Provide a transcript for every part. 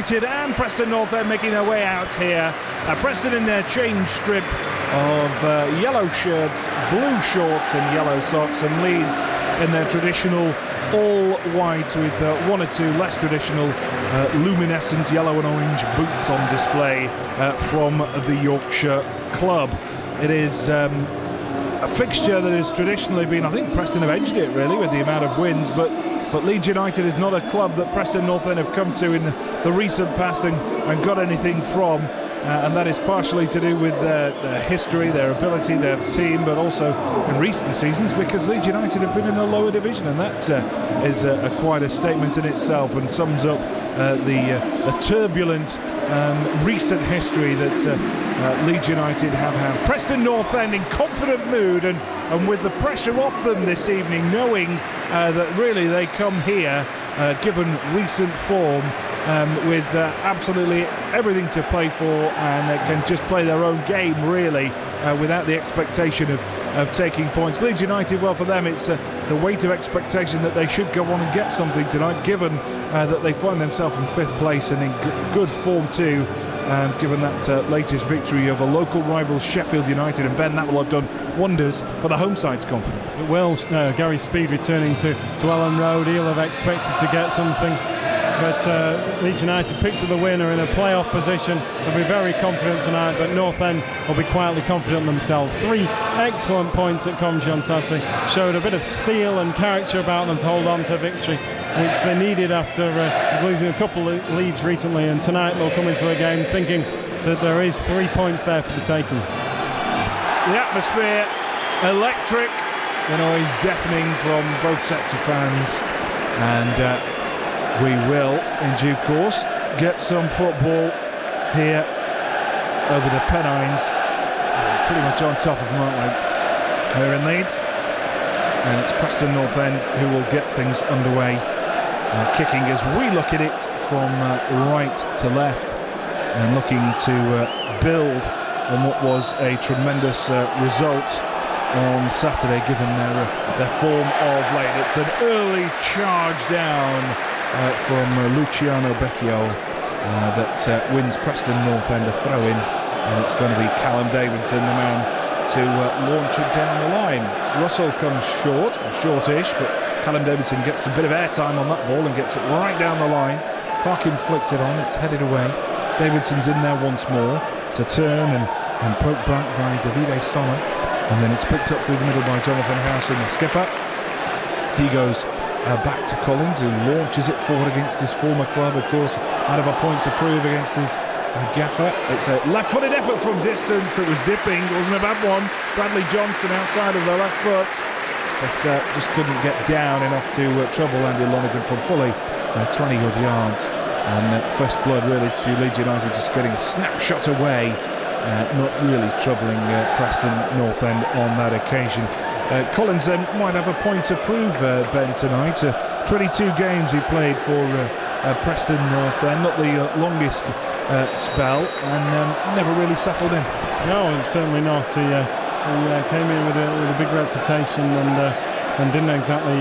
United and Preston North End making their way out here. Preston in their change strip of yellow shirts, blue shorts and yellow socks, and Leeds in their traditional all white with one or two less traditional luminescent yellow and orange boots on display from the Yorkshire club. It is a fixture that has traditionally been, I think Preston have edged it really with the amount of wins, but Leeds United is not a club that Preston North End have come to in the recent past and got anything from. And that is partially to do with their history, their ability, their team, but also in recent seasons because Leeds United have been in a lower division, and that is quite a statement in itself and sums up the turbulent recent history that Leeds United have had. Preston North End in confident mood and with the pressure off them this evening, knowing that really they come here given recent form with absolutely everything to play for, and they can just play their own game really without the expectation of taking points. Leeds United, well, for them it's the weight of expectation that they should go on and get something tonight, given that they find themselves in 5th place and in good form too, given that latest victory over local rivals Sheffield United. And Ben, that will have done wonders for the home side's confidence. It will. Gary Speed returning to Elland Road, he'll have expected to get something. But Leeds United picked up the winner in a playoff position. They'll be very confident tonight, but North End will be quietly confident themselves. 3 excellent points at Coventry on Saturday. Showed a bit of steel and character about them to hold on to victory, which they needed after losing a couple of leads recently. And tonight they'll come into the game thinking that there is 3 points there for the taking. The atmosphere electric, the noise deafening from both sets of fans, and we will, in due course, get some football here over the Pennines. Pretty much on top of them, aren't we, here in Leeds? And it's Preston North End who will get things underway. Kicking as we look at it from right to left, and looking to build on what was a tremendous result on Saturday, given their form of late. It's an early charge down from Luciano Becchio that wins Preston North End a throw-in, and it's going to be Callum Davidson, the man to launch it down the line. Russell comes shortish, but Callum Davidson gets a bit of airtime on that ball and gets it right down the line. Parkin flicked it on, it's headed away. Davidson's in there once more. It's a turn and poked back by Davide Somma, and then it's picked up through the middle by Jonathan Howson, the skipper. He goes back to Collins, who launches it forward against his former club, of course, out of a point to prove against his gaffer. It's a left-footed effort from distance that was dipping, wasn't a bad one. Bradley Johnson outside of the left foot, but just couldn't get down enough to trouble Andy Lonergan from fully 20 odd yards. And first blood really to Leeds United, just getting a snapshot away, not really troubling Preston North End on that occasion. Collins then might have a point to prove, Ben, tonight. 22 games he played for Preston North End, not the longest spell, and never really settled in. No, certainly not. He came in with a big reputation and didn't exactly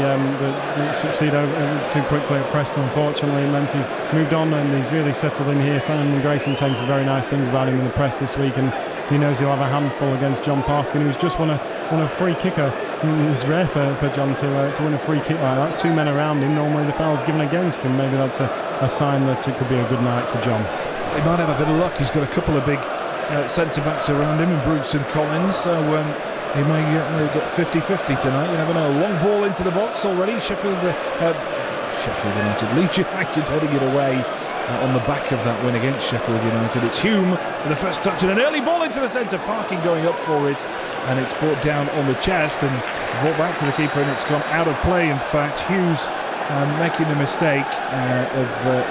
succeed too quickly at Preston. Unfortunately, it meant he's moved on and he's really settled in here. Simon Grayson saying some very nice things about him in the press this week, and he knows he'll have a handful against Jon Parkin, who's just won a free kicker. It's rare for Jon to win a free kick like that. 2 men around him, normally the foul's given against him. Maybe that's a sign that it could be a good night for Jon. He might have a bit of luck. He's got a couple of big centre-backs around him in Brooks and Collins, so he may get 50-50 tonight. You never know. Long ball into the box already. Leeds United heading it away on the back of that win against Sheffield United. It's Hume with the first touch and an early ball into the centre. Parkin going up for it, and it's brought down on the chest and brought back to the keeper, and it's gone out of play. In fact, Hughes making the mistake of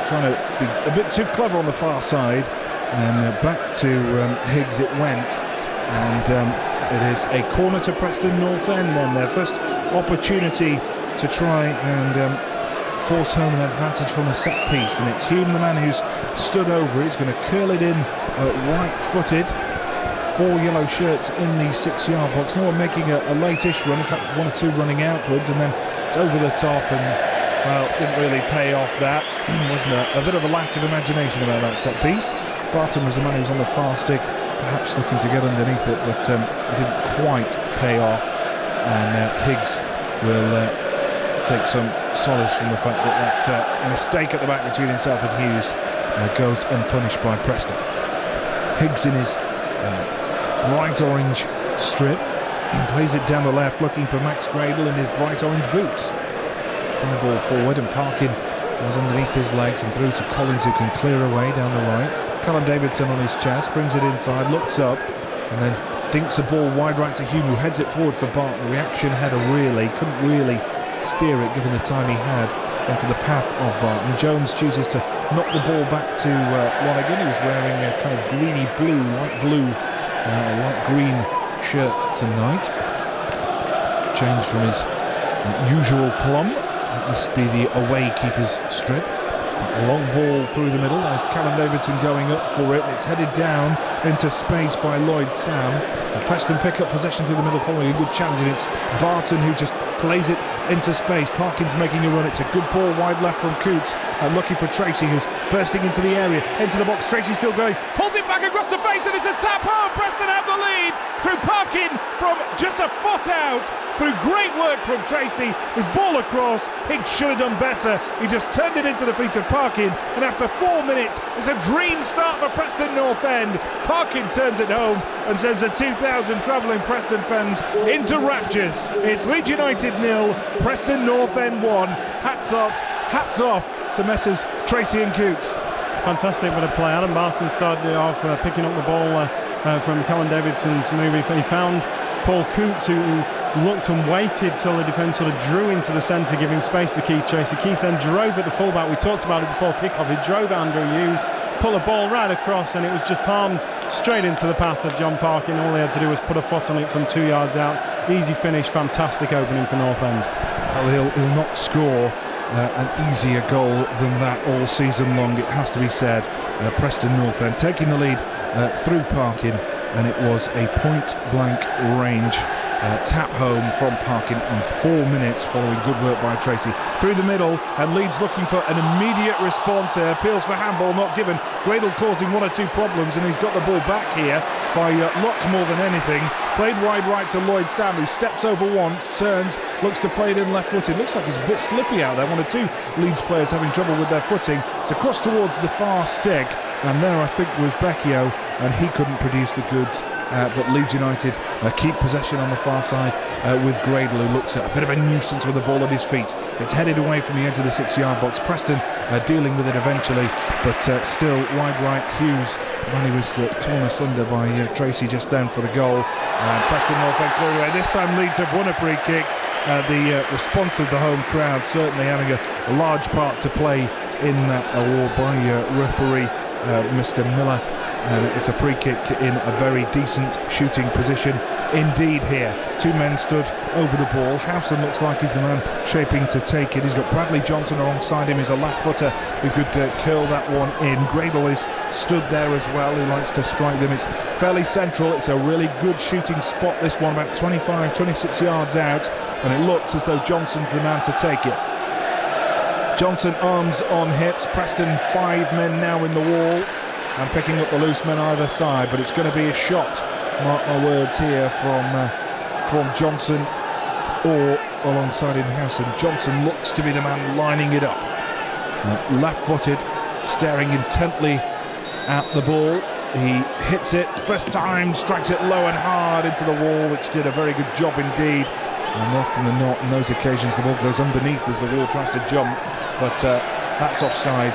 trying to be a bit too clever on the far side, and back to Higgs it went, and it is a corner to Preston North End. Then their first opportunity to try and force home an advantage from a set piece, and it's Hume, the man who's stood over it. He's going to curl it in right-footed. 4 yellow shirts in the 6-yard box. No one making a late-ish run, in fact 1 or 2 running outwards, and then it's over the top, and well, didn't really pay off that. Wasn't a bit of a lack of imagination about that set piece. Barton was the man who was on the far stick, perhaps looking to get underneath it, but it didn't quite pay off. And Higgs will take some solace from the fact that that mistake at the back between himself and Hughes goes unpunished by Preston. Higgs in his bright orange strip plays it down the left, looking for Max Gradel in his bright orange boots. High ball forward, and Parkin goes underneath his legs and through to Collins, who can clear away down the right. Callum Davidson on his chest, brings it inside, looks up, and then dinks a ball wide right to Hume, who heads it forward for Barton. The reaction header couldn't really steer it given the time he had into the path of Barton. Jones chooses to knock the ball back to Lonergan, who's wearing a kind of greeny blue, light green shirt tonight. Change from his usual plum. That must be the away keeper's strip. A long ball through the middle. There's Callum Davidson going up for it. It's headed down into space by Lloyd Sam. Preston pick up possession through the middle following a good challenge, and it's Barton who just plays it into space. Parkin's making a run. It's a good ball wide left from Coutts, looking for Treacy, who's bursting into the area, into the box. Treacy still going, pulls it back across the face, and it's a tap home. Preston have the lead through Parkin from just a foot out, through great work from Treacy. His ball across. Higgs should have done better. He just turned it into the feet of Parkin, and after 4 minutes, it's a dream start for Preston North End. Parkin turns it home and sends the 2,000 travelling Preston fans into raptures. It's Leeds United 0, Preston North End 1. Hats off to Messrs Treacy and Coutts. Fantastic bit of play. Adam Barton started it off picking up the ball from Callum Davidson's move. He found Paul Coutts, who looked and waited till the defence sort of drew into the centre, giving space to Keith Treacy. Keith then drove at the fullback. We talked about it before kick-off. He drove at Andrew Hughes, put the ball right across, and it was just palmed straight into the path of Jon Parkin. All he had to do was put a foot on it from 2 yards out. Easy finish, fantastic opening for North End. Well, he'll not score an easier goal than that all season long, it has to be said. Preston North End taking the lead through Parkin, and it was a point-blank range tap home from Parkin in 4 minutes following good work by Treacy. Through the middle, and Leeds looking for an immediate response here. Appeals for handball, not given. Gradel causing 1 or 2 problems, and he's got the ball back here by luck more than anything. Played wide right to Lloyd Sam, who steps over once, turns, looks to play it in left-footed. Looks like it's a bit slippy out there. 1 or 2 Leeds players having trouble with their footing. It's across towards the far stick, and there I think was Becchio, and he couldn't produce the goods. But Leeds United keep possession on the far side with Gradel, who looks a bit of a nuisance with the ball at his feet. It's headed away from the edge of the 6-yard box. Preston dealing with it eventually, but still wide right. Hughes, when he was torn asunder by Treacy just then for the goal. Preston North End cleared away. This time Leeds have won a free kick. The response of the home crowd certainly having a large part to play in that award by referee Mr. Miller. It's a free kick in a very decent shooting position indeed here. 2 men stood over the ball. Howson looks like he's the man shaping to take it. He's got Bradley Johnson alongside him. He's a left footer who could curl that one in. Gradel is stood there as well. He likes to strike them. It's fairly central. It's a really good shooting spot, this one, about 25, 26 yards out, and it looks as though Johnson's the man to take it. Johnson arms on hips. Preston 5 men now in the wall and picking up the loose men either side, but it's going to be a shot, mark my words here, from Johnson or alongside him Howson. Johnson looks to be the man lining it up. Left-footed, staring intently at the ball. He hits it first time, strikes it low and hard into the wall, which did a very good job indeed. And more often than not, on those occasions, the ball goes underneath as the wall tries to jump, but that's offside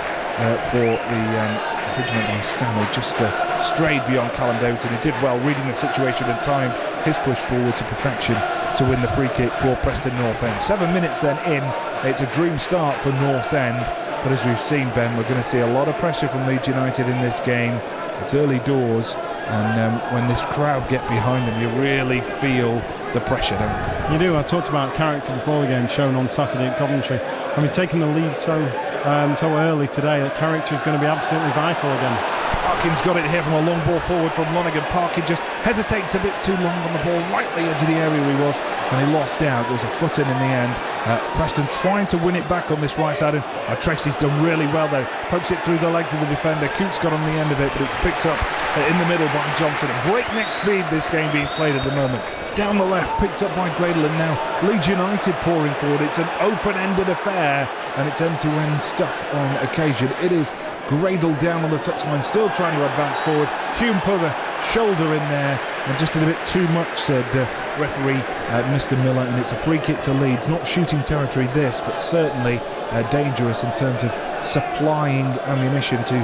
for the infringement by Stanley. Just strayed beyond Callum Davidson. He did well reading the situation and timed his push forward to perfection to win the free kick for Preston North End. 7 minutes then in, it's a dream start for North End, but as we've seen, Ben, we're going to see a lot of pressure from Leeds United in this game. It's early doors, and when this crowd get behind them, you really feel the pressure, don't you? You do. I talked about character before the game shown on Saturday at Coventry. I mean, taking the lead so early today, that character is going to be absolutely vital again. Parkin's got it here from a long ball forward from Lonergan. Parkin just hesitates a bit too long on the ball, right at the edge of the area he was, and he lost out. There was a foot in the end. Preston trying to win it back on this right side, and Treacy's done really well though. Pokes it through the legs of the defender. Coutts got on the end of it, but it's picked up in the middle by Johnson. Breakneck speed this game being played at the moment. Down the left, picked up by Gradel, and now Leeds United pouring forward. It's an open-ended affair, and it's end-to-end stuff on occasion. It is Gradel down on the touchline, still trying to advance forward. Hume put a shoulder in there and just did a bit too much, said referee Mr. Miller, and it's a free kick to Leeds. Not shooting territory this, but certainly dangerous in terms of supplying ammunition to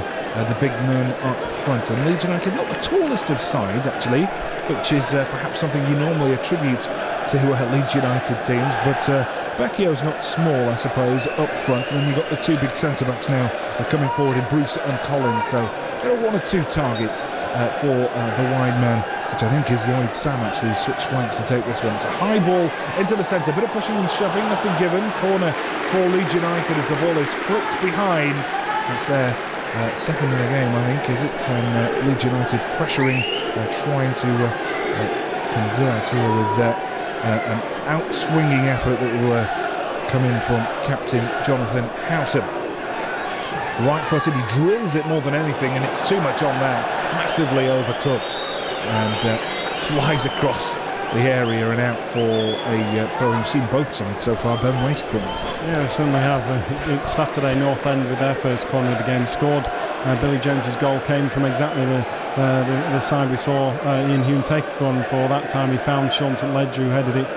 the big men up front. And Leeds United, not the tallest of sides actually, which is perhaps something you normally attribute to Leeds United teams, but Becchio's not small, I suppose, up front. And then you've got the two big centre-backs now coming forward in Bruce and Collins, so there are one or two targets for the wide man, which I think is Lloyd Sam actually, who switched flanks to take this one. It's a high ball into the centre, bit of pushing and shoving, nothing given. Corner for Leeds United as the ball is flicked behind. It's their second of the game, I think, is it? And Leeds United pressuring, trying to convert here with an out-swinging effort that will come in from captain Jonathan Howson. Right-footed, he drills it more than anything, and it's too much on there. Massively overcooked, and flies across the area and out for a throw. You've seen both sides so far. Ben Wastecorner. Yeah, we certainly have. Saturday, North End with their first corner of the game scored. Billy Jones's goal came from exactly the side we saw Ian Hume take one for. That time he found Sean St Ledger, who headed it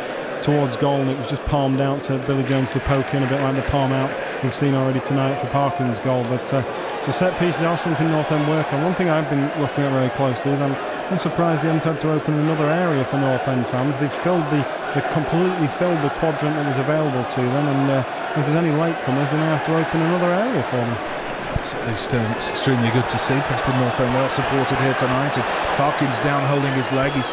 towards goal, and it was just palmed out to Billy Jones to poke in, a bit like the palm out we've seen already tonight for Parkin's goal. But so set pieces are something North End work on. One thing I've been looking at very closely is I'm surprised they haven't had to open another area for North End fans. They've completely filled the quadrant that was available to them, and if there's any latecomers, they now have to open another area for them. At least it's extremely good to see. Preston North End well supported here tonight, and Parkin's down holding his leg. He's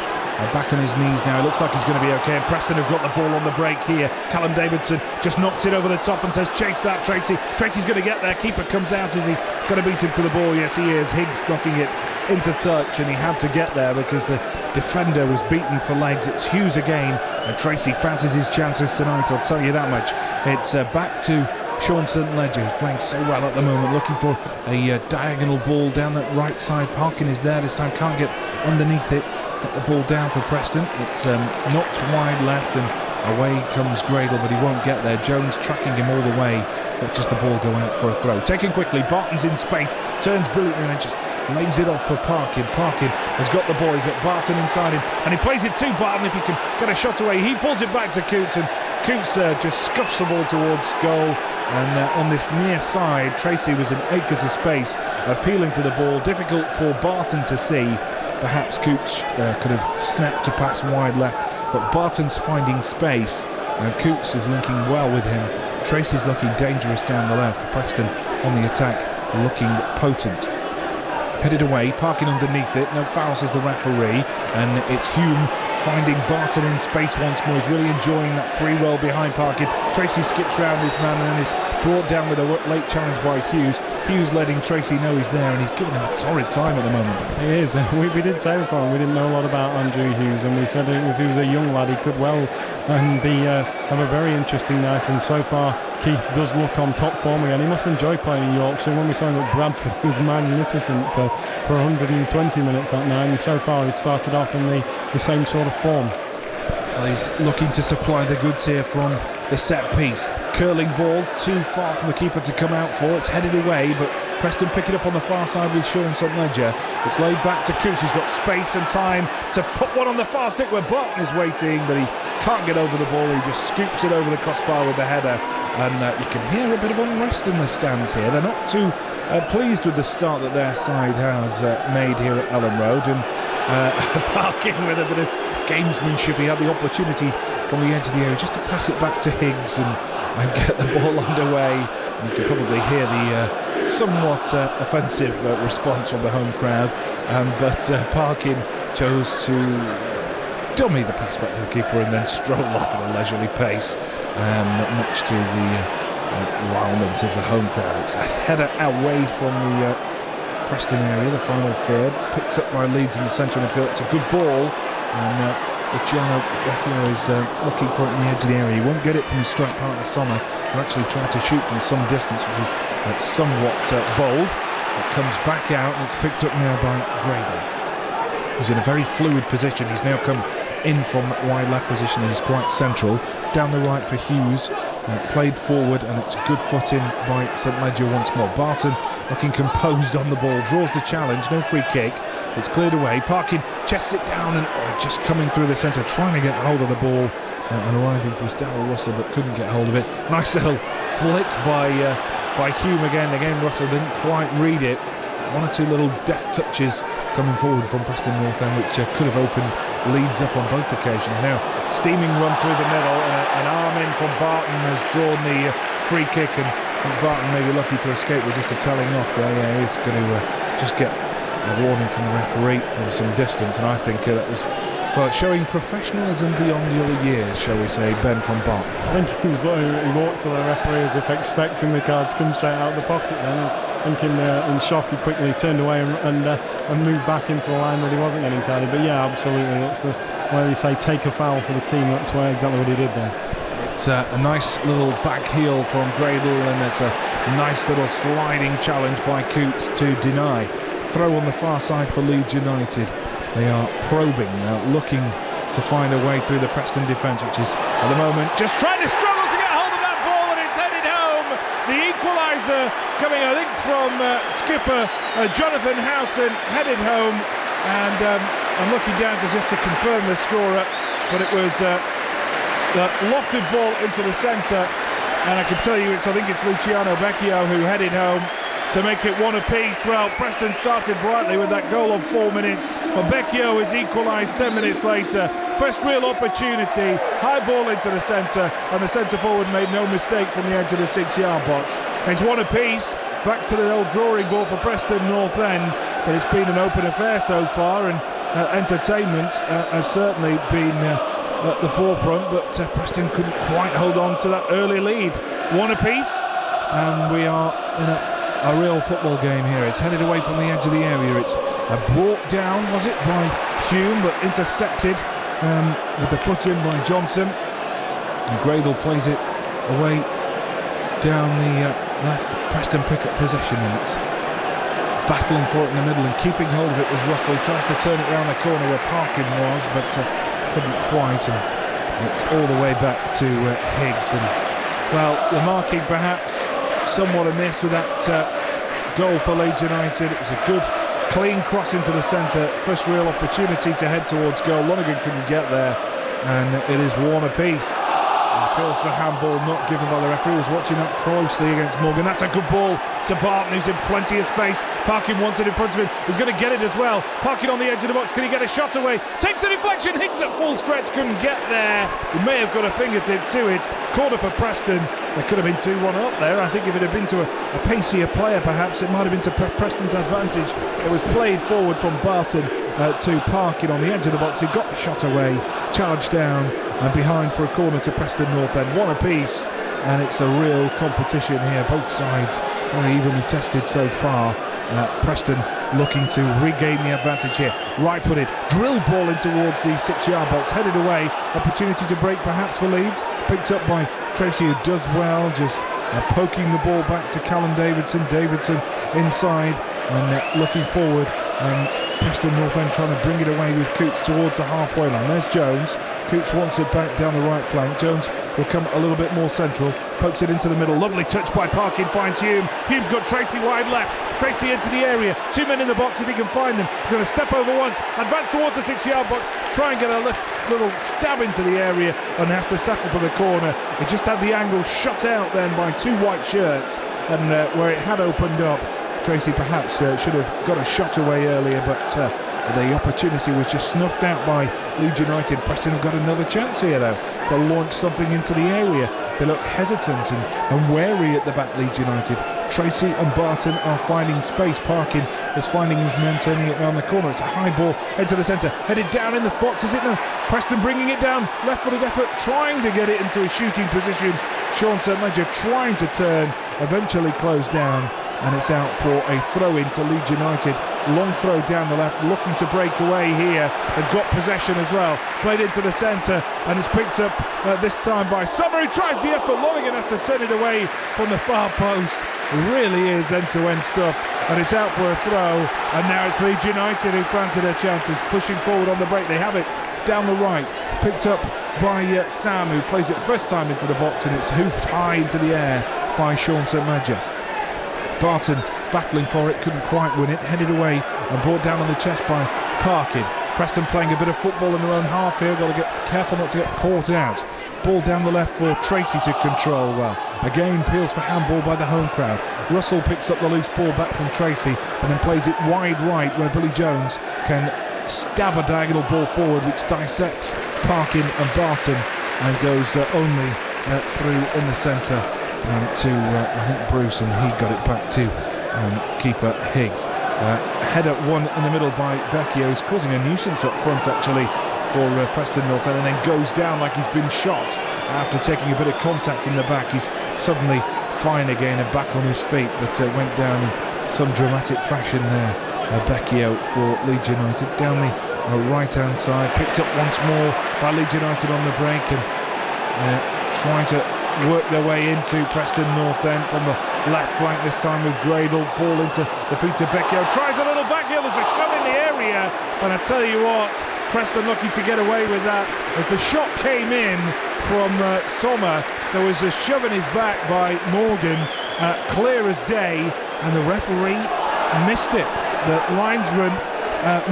back on his knees now. It looks like he's going to be okay, and Preston have got the ball on the break here. Callum Davidson just knocks it over the top and says, chase that, Treacy. Treacy's going to get there. Keeper comes out. Is he going to beat him to the ball? Yes, he is. Higgs knocking it into touch, and he had to get there because the defender was beaten for legs. It was Hughes again, and Treacy fancies his chances tonight, I'll tell you that much. It's back to Sean St Ledger, who's playing so well at the moment, looking for a diagonal ball down that right side. Parkin is there this time, can't get underneath it. Got the ball down for Preston. It's knocked wide left, and away comes Gradel, but he won't get there. Jones tracking him all the way. Watches the ball go out for a throw. Taken quickly, Barton's in space, turns brilliantly and just lays it off for Parkin. Parkin has got the ball, he's got Barton inside him, and he plays it to Barton. If he can get a shot away, he pulls it back to Coutts, and Coutts just scuffs the ball towards goal. And on this near side, Treacy was in acres of space, appealing for the ball. Difficult for Barton to see. Perhaps Coutts could have snapped a pass wide left, but Barton's finding space, and Coutts is linking well with him. Treacy's looking dangerous down the left. Preston on the attack, looking potent. Headed away, Parkin underneath it. No foul, says the referee, and it's Hume finding Barton in space once more. He's really enjoying that free roll behind Parkin. Treacy skips round this man and then is brought down with a late challenge by Hughes. Hughes letting Treacy know he's there, and he's giving him a torrid time at the moment. He is. We did say before, we didn't know a lot about Andrew Hughes, and we said if he was a young lad, he could well have a very interesting night. And so far, Keith does look on top form again. He must enjoy playing in Yorkshire. When we saw him at Bradford, he was magnificent for 120 minutes that night, and so far he started off in the same sort of form. Well, he's looking to supply the goods here from the set piece. Curling ball, too far for the keeper to come out for. It's headed away, but Preston pick it up on the far side with Sean St Ledger. It's laid back to Coutts, who's got space and time to put one on the far stick where Barton is waiting, but he can't get over the ball. He just scoops it over the crossbar with the header, and you can hear a bit of unrest in the stands here. They're not too pleased with the start that their side has made here at Elland Road, and Parkin with a bit of gamesmanship. He had the opportunity from the edge of the area just to pass it back to Higgs and get the ball underway. And you can probably hear the somewhat offensive response from the home crowd, but Parkin chose to dummy the pass back to the keeper and then stroll off at a leisurely pace, much to the wildment of the home crowd. It's a header away from the Preston area, the final third, picked up by Leeds in the centre of midfield. It's a good ball, and Becchio is looking for it in the edge of the area. He won't get it from his strike partner Somma, who actually tried to shoot from some distance, which was somewhat bold. It comes back out, and it's picked up now by Gradel, who's in a very fluid position. He's now come in from that wide left position. He's quite central. Down the right for Hughes, played forward, and it's a good foot in by St Ledger once more. Barton looking composed on the ball, draws the challenge, no free kick. It's cleared away. Parkin chests it down and just coming through the centre, trying to get hold of the ball, and arriving for his Darryl Russell, but couldn't get hold of it. Nice little flick by Hume again. Again, Russell didn't quite read it. One or two little deft touches coming forward from Preston North End, which could have opened Leeds up on both occasions. Now, steaming run through the middle, an arm in from Barton has drawn the free kick, and Barton may be lucky to escape with just a telling off, but yeah, he's going to just get a warning from the referee from some distance, and I think that was, well, showing professionalism beyond your years, shall we say, Ben from Barton. I think he walked to the referee as if expecting the card to come straight out of the pocket then. I think in shock he quickly turned away and moved back into the line that he wasn't getting carded. But yeah, absolutely, it's the way you say take a foul for the team. That's exactly what he did there. It's a nice little back heel from Gradel, and it's a nice little sliding challenge by Coutts to deny. Throw on the far side for Leeds United. They are probing, looking to find a way through the Preston defence, which is at the moment just trying to struggle to get hold of that ball, and it's headed home. The equaliser coming, I think, from skipper Jonathan Howson, headed home, and I'm looking down just to confirm the scorer, but it was the lofted ball into the centre, and I can tell you I think it's Becchio who headed home to make it one apiece. Well, Preston started brightly with that goal on 4 minutes, but Becchio has equalised 10 minutes later. First real opportunity, high ball into the centre, and the centre forward made no mistake from the edge of the 6-yard box. It's one apiece, back to the old drawing board for Preston North End, but it's been an open affair so far, and entertainment has certainly been at the forefront, but Preston couldn't quite hold on to that early lead. One apiece, and we are in a real football game here. It's headed away from the edge of the area. It's brought down, was it, by Hume, but intercepted with the foot in by Johnson. And Gradel plays it away down the left. Preston pick up possession, and it's battling for it in the middle, and keeping hold of it was Russell. He tries to turn it round the corner where Parkin was, but couldn't quite, and it's all the way back to Higgs. And well, the marking perhaps somewhat amiss with that goal for Leeds United. It was a good clean cross into the centre, first real opportunity to head towards goal. Lonergan couldn't get there, and it is one apiece. Appeals for handball not given by the referee. He was watching that closely against Morgan. That's a good ball to Barton, who's in plenty of space. Parkin wants it in front of him. He's going to get it as well. Parkin on the edge of the box. Can he get a shot away? Takes the deflection. Higgs at full stretch. Couldn't get there. He may have got a fingertip to it. Corner for Preston. There could have been 2-1 up there. I think if it had been to a pacier player, perhaps it might have been to Preston's advantage. It was played forward from Barton to Parkin on the edge of the box. He got the shot away, charged down, and behind for a corner to Preston North End. One apiece, and it's a real competition here. Both sides very evenly tested so far. Preston looking to regain the advantage here. Right-footed, drill ball in towards the 6-yard box, headed away. Opportunity to break perhaps for Leeds. Picked up by Treacy, who does well, just poking the ball back to Callum Davidson. Davidson inside and looking forward. Preston North End trying to bring it away with Coutts towards the halfway line. There's Jones. Coutts wants it back down the right flank. Jones will come a little bit more central, pokes it into the middle. Lovely touch by Parkin, finds Hume. Hume's got Treacy wide left. Treacy into the area. 2 men in the box if he can find them. He's going to step over once, advance towards the 6-yard box, try and get a little stab into the area, and has to settle for the corner. He just had the angle shut out then by 2 white shirts, and where it had opened up, Treacy perhaps should have got a shot away earlier, but the opportunity was just snuffed out by Leeds United. Preston have got another chance here though to launch something into the area. They look hesitant and wary at the back, Leeds United. Treacy and Barton are finding space. Parkin is finding his men, turning it around the corner. It's a high ball into the centre, headed down in the box, is it? No. Preston bringing it down, left-footed effort, trying to get it into a shooting position. Sean St Ledger trying to turn, eventually closed down and it's out for a throw-in to Leeds United. Long throw down the left, looking to break away here. They've got possession as well. Played into the centre, and it's picked up this time by Somma, who tries the effort. Lonergan has to turn it away from the far post. It really is end-to-end stuff, and it's out for a throw. And now it's Leeds United who planted their chances, pushing forward on the break. They have it down the right, picked up by Sam, who plays it first time into the box, and it's hoofed high into the air by Sean St Ledger. Barton battling for it, couldn't quite win it, headed away and brought down on the chest by Parkin. Preston playing a bit of football in their own half here, got to get careful not to get caught out. Ball down the left for Treacy to control well. Again peels for handball by the home crowd. Russell picks up the loose ball back from Treacy and then plays it wide right where Billy Jones can stab a diagonal ball forward which dissects Parkin and Barton and goes only through in the centre to I think Bruce, and he got it back to keeper Higgs. Header one in the middle by Becchio, who's causing a nuisance up front actually for Preston North End, and then goes down like he's been shot after taking a bit of contact in the back. He's suddenly fine again and back on his feet, but went down in some dramatic fashion there. Becchio for Leeds United down the right hand side, picked up once more by Leeds United on the break, and trying to work their way into Preston North End from the left flank this time with Gradel. Ball into the feet of Becchio, tries a little back heel, there's a shove in the area, and I tell you what, Preston lucky to get away with that. As the shot came in from Somma, there was a shove in his back by Morgan, clear as day, and the referee missed it. The linesman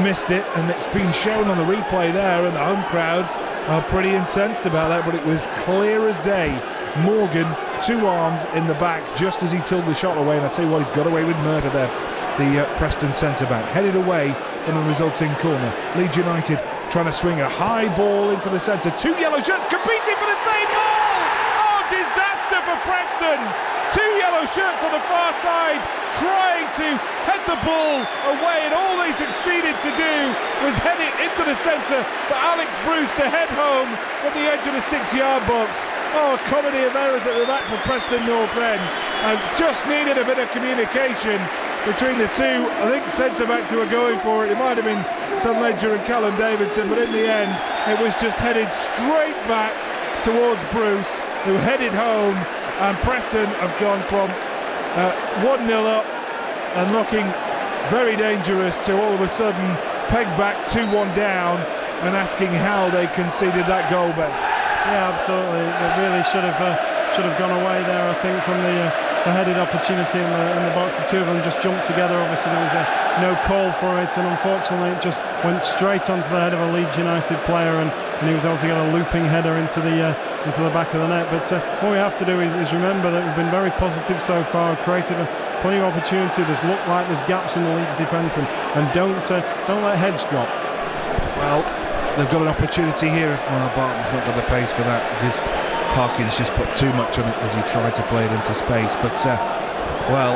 missed it, and it's been shown on the replay there, and the home crowd are pretty incensed about that, but it was clear as day. Morgan, two arms in the back just as he took the shot away, and I tell you what, he's got away with murder there. The Preston centre-back headed away from the resulting corner. Leeds United trying to swing a high ball into the centre. Two yellow shirts competing for the same ball! Oh, disaster for Preston! Two yellow shirts on the far side trying to head the ball away, and all they succeeded to do was head it into the centre for Alex Bruce to head home at the edge of the 6-yard box. Oh, a comedy of errors at the back for Preston North End. Just needed a bit of communication between the two, I think, centre-backs who were going for it. It might have been St Ledger and Callum Davidson, but in the end it was just headed straight back towards Bruce, who headed home, and Preston have gone from 1-0 up and looking very dangerous to all of a sudden pegged back 2-1 down and asking how they conceded that goal back. Yeah, absolutely. They really should have gone away there, I think, from the headed opportunity in the box. The two of them just jumped together. Obviously there was no call for it, and unfortunately it just went straight onto the head of a Leeds United player, and he was able to get a looping header into the back of the net. But what we have to do is remember that we've been very positive so far, created plenty of opportunity. There's looked like there's gaps in the Leeds defence, and don't let heads drop. Well, they've got an opportunity here. Well, Barton's not got the pace for that because Parkin's just put too much on it as he tried to play it into space. But well,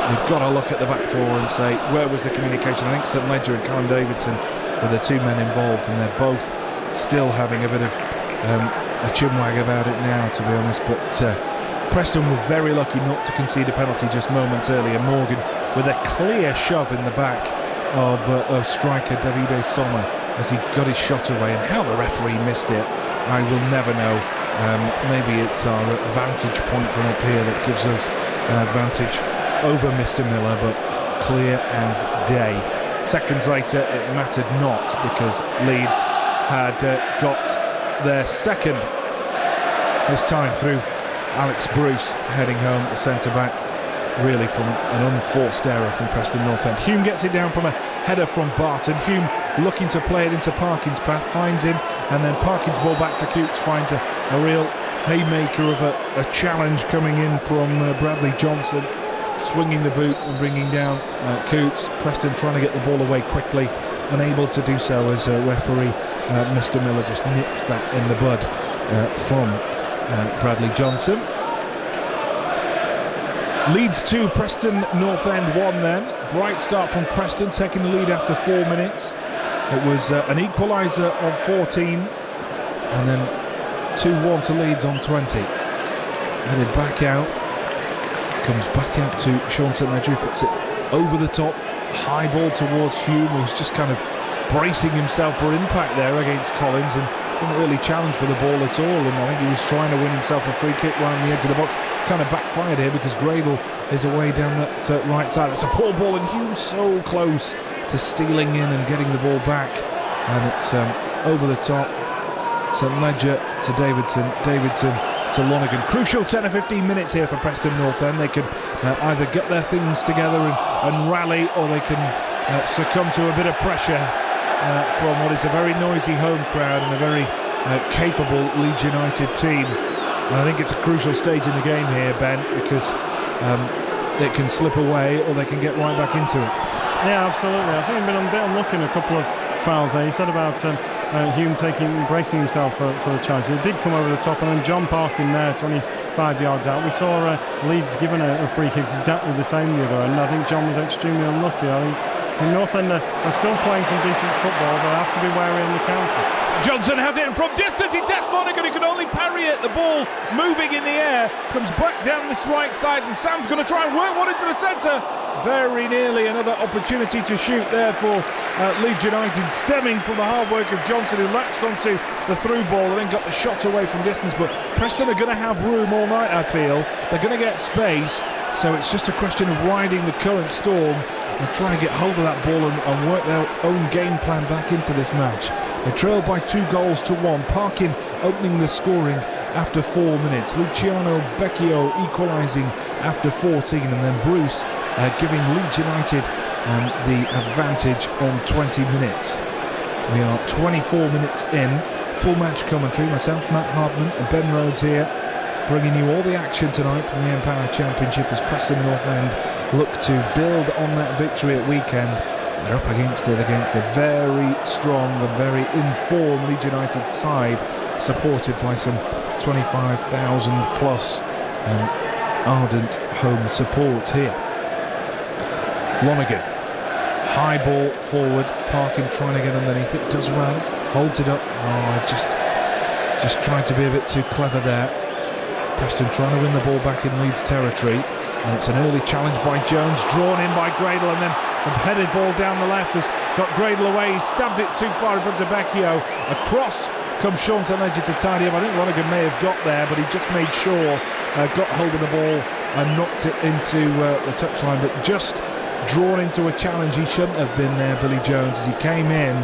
you've got to look at the back four and say, where was the communication? I think St Ledger and Callum Davidson were the two men involved, and they're both still having a bit of a chinwag about it now, to be honest. But Preston were very lucky not to concede a penalty just moments earlier. Morgan with a clear shove in the back of striker Davide Somma as he got his shot away, and how the referee missed it I will never know. Maybe it's our vantage point from up here that gives us an advantage over Mr. Miller, but clear as day. Seconds later it mattered not, because Leeds had got their second, this time through Alex Bruce heading home, the centre-back, really from an unforced error from Preston North End. Hume gets it down from a header from Barton. Hume looking to play it into Parkin's path, finds him, and then Parkin's ball back to Coutts, finds a real haymaker of a challenge coming in from Bradley Johnson, swinging the boot and bringing down Coutts. Preston trying to get the ball away quickly, unable to do so as referee Mr. Miller just nips that in the bud from Bradley Johnson. Leeds 2, Preston North End 1 then. Bright start from Preston, taking the lead after 4 minutes. It was an equaliser on 14, and then 2-1 to Leeds on 20. Headed back out Comes back out to Sean St Ledger, puts it over the top, high ball towards Hume, who's just kind of bracing himself for impact there against Collins and didn't really challenge for the ball at all, and I think he was trying to win himself a free kick round the edge of the box. Kind of backfired here because Gradel is away down that right side. It's a poor ball and Hume so close to stealing in and getting the ball back, and it's over the top. St Ledger to Davidson to Lonergan. Crucial 10 or 15 minutes here for Preston North End. They can either get their things together and rally, or they can succumb to a bit of pressure from what is a very noisy home crowd and a very capable Leeds United team. And I think it's a crucial stage in the game here, Ben, because it can slip away or they can get right back into it. Yeah, absolutely. I think he's been a bit unlucky in a couple of fouls there. He said about Hume bracing himself for the chance. It did come over the top, and then Jon Parkin there, 25 yards out. We saw Leeds given a free kick exactly the same the other end. I think Jon was extremely unlucky. I think North End are still playing some decent football, but have to be wary on the counter. Johnson has it, and from distance he tests Lonergan, who can only parry it. The ball moving in the air, comes back down this right side, and Sam's going to try and work one into the centre. Very nearly another opportunity to shoot there for Leeds United, stemming from the hard work of Johnson, who latched onto the through ball and then got the shot away from distance. But Preston are going to have room all night, I feel. They're going to get space, so it's just a question of riding the current storm and trying to get hold of that ball and work their own game plan back into this match. They trailed by 2-1. Parkin opening the scoring after 4 minutes. Luciano Becchio equalising after 14, and then Bruce giving Leeds United the advantage on 20 minutes. We are 24 minutes in. Full match commentary. Myself, Matt Hartman, and Ben Rhodes here, bringing you all the action tonight from the Empower Championship as Preston North End look to build on that victory at weekend. They're up against a very strong and very informed Leeds United side, supported by some 25,000 plus ardent home support here. Lonergan, high ball forward, Parkin trying to get underneath it, does well, holds it up. Oh, just trying to be a bit too clever there. Preston trying to win the ball back in Leeds territory, and it's an early challenge by Jones, drawn in by Gradel, and then a headed ball down the left has got Gradel away. He stabbed it too far in front of Becchio. Across comes Sean St Ledger to tidy up. I think Lonergan may have got there, but he just made sure, got hold of the ball and knocked it into the touchline, but just drawn into a challenge. He shouldn't have been there, Billy Jones, as he came in,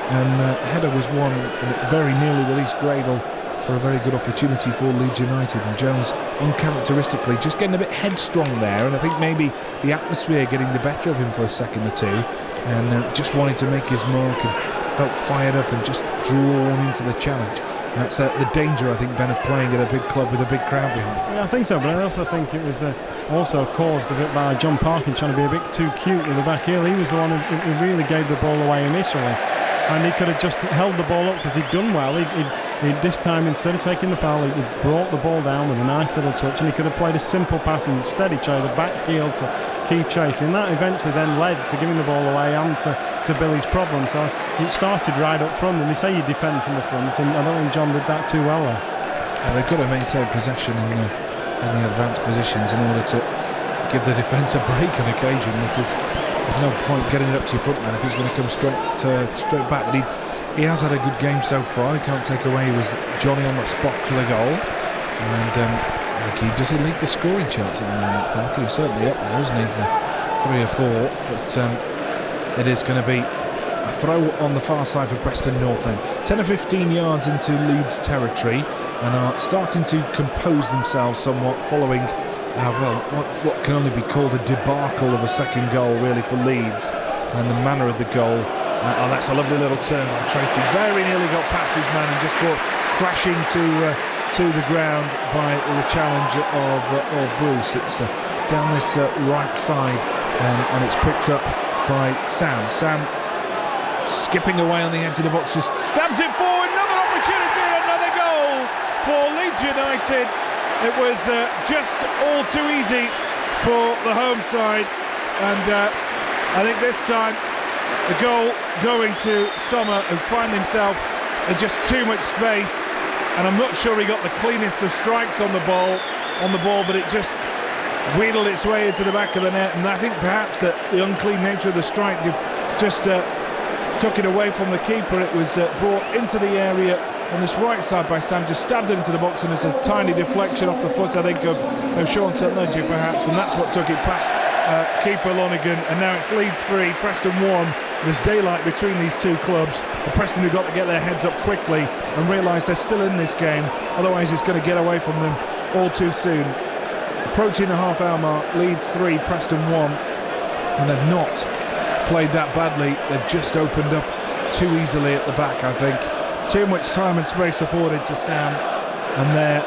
and header was won, and it very nearly released Gradel for a very good opportunity for Leeds United. And Jones uncharacteristically just getting a bit headstrong there, and I think maybe the atmosphere getting the better of him for a second or two, and just wanting to make his mark, and felt fired up and just drawn into the challenge. And that's the danger, I think, Ben, of playing at a big club with a big crowd behind. Yeah, I think so, but I also think it was also caused a bit by Jon Parkin trying to be a bit too cute with the back heel. He was the one who really gave the ball away initially, and he could have just held the ball up because he'd done well. This time, instead of taking the foul, he brought the ball down with a nice little touch, and he could have played a simple pass and instead he chose the back heel to keep chasing. That eventually then led to giving the ball away and to Billy's problem. So it started right up front, and they say you defend from the front, and I don't think Jon did that too well there. They've got to maintain possession in the advanced positions in order to give the defence a break on occasion, because there's no point getting it up to your front man if he's going to come straight back. But he has had a good game so far. He can't take away he was Johnny on the spot for the goal, and does he lead the scoring charts at the moment, Parker? He's certainly up there, isn't he, for 3 or 4, but it is going to be a throw on the far side for Preston North End. 10 or 15 yards into Leeds territory, and are starting to compose themselves somewhat following what can only be called a debacle of a second goal really for Leeds, and the manner of the goal. That's a lovely little turn by Treacy. Very nearly got past his man and just got crashing to the ground by the challenge of Bruce. It's down this right side, and it's picked up by Sam. Sam skipping away on the edge of the box, just stabs it forward. Another opportunity, another goal for Leeds United. It was just all too easy for the home side, and I think this time the goal going to Somma, who found himself in just too much space, and I'm not sure he got the cleanest of strikes on the ball, but it just wheedled its way into the back of the net, and I think perhaps that the unclean nature of the strike just took it away from the keeper. It was brought into the area on this right side by Sam, just stabbed it into the box, and there's a tiny deflection off the foot, I think, of Sean St Ledger perhaps, and that's what took it past keeper Lonergan. And now it's Leeds 3, Preston 1. There's daylight between these two clubs. The Preston have got to get their heads up quickly and realise they're still in this game, otherwise it's going to get away from them all too soon. Approaching the half-hour mark, Leeds 3, Preston 1, and they've not played that badly. They've just opened up too easily at the back, I think. Too much time and space afforded to Sam, and there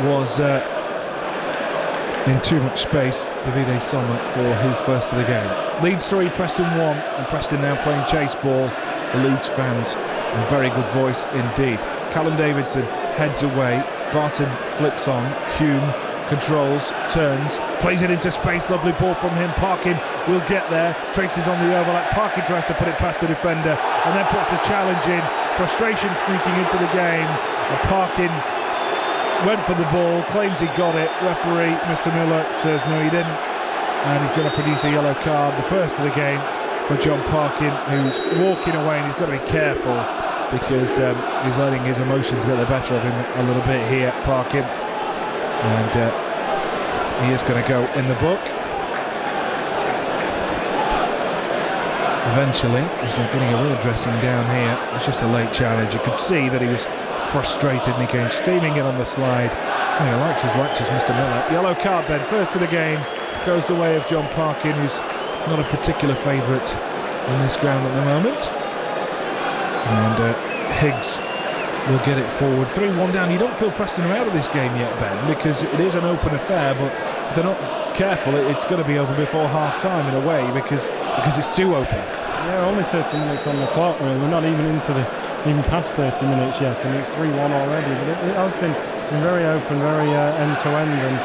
was in too much space Davide Somma for his first of the game. Leeds 3, Preston 1, and Preston now playing chase ball. The Leeds fans, a very good voice indeed. Callum Davidson heads away, Barton flicks on, Hume controls, turns, plays it into space, lovely ball from him. Parkin will get there, Treacy's on the overlap, Parkin tries to put it past the defender and then puts the challenge in. Frustration sneaking into the game, and Parkin went for the ball, claims he got it. Referee Mr Miller says no, he didn't, and he's going to produce a yellow card, the first of the game for Jon Parkin, who's walking away, and he's got to be careful because he's letting his emotions get the better of him a little bit here, Parkin, and he is going to go in the book. Eventually, he's getting a real dressing down here. It's just a late challenge. You could see that he was frustrated and he came steaming in on the slide. Oh, he likes his latches, Mr Miller. Yellow card then, first of the game, goes the way of Jon Parkin, who's not a particular favourite on this ground at the moment. And Higgs will get it forward. 3-1 down. You don't feel Preston are out of this game yet, Ben, because it is an open affair, but if they're not careful, it's going to be over before half-time in a way, because it's too open. Yeah, only 30 minutes on the clock, really. We're not even past 30 minutes yet, and it's 3-1 already. But it has been very open, very end-to-end, and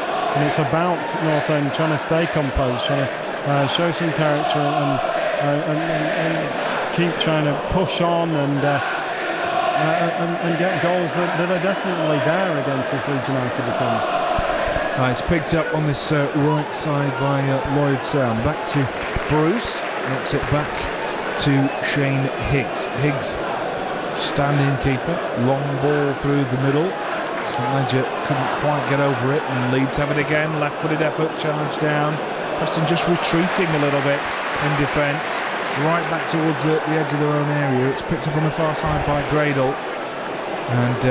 it's about North End trying to stay composed, trying to show some character and keep trying to push on and get goals that are definitely there against this Leeds United defence. It's picked up on this right side by Lloyd Sound. Back to Bruce, knocks it back to Shane Higgs. Higgs, standing keeper, long ball through the middle. St Ledger couldn't quite get over it, and Leeds have it again. Left-footed effort, charge down. Preston just retreating a little bit in defence, right back towards the edge of their own area. It's picked up on the far side by Gradel, and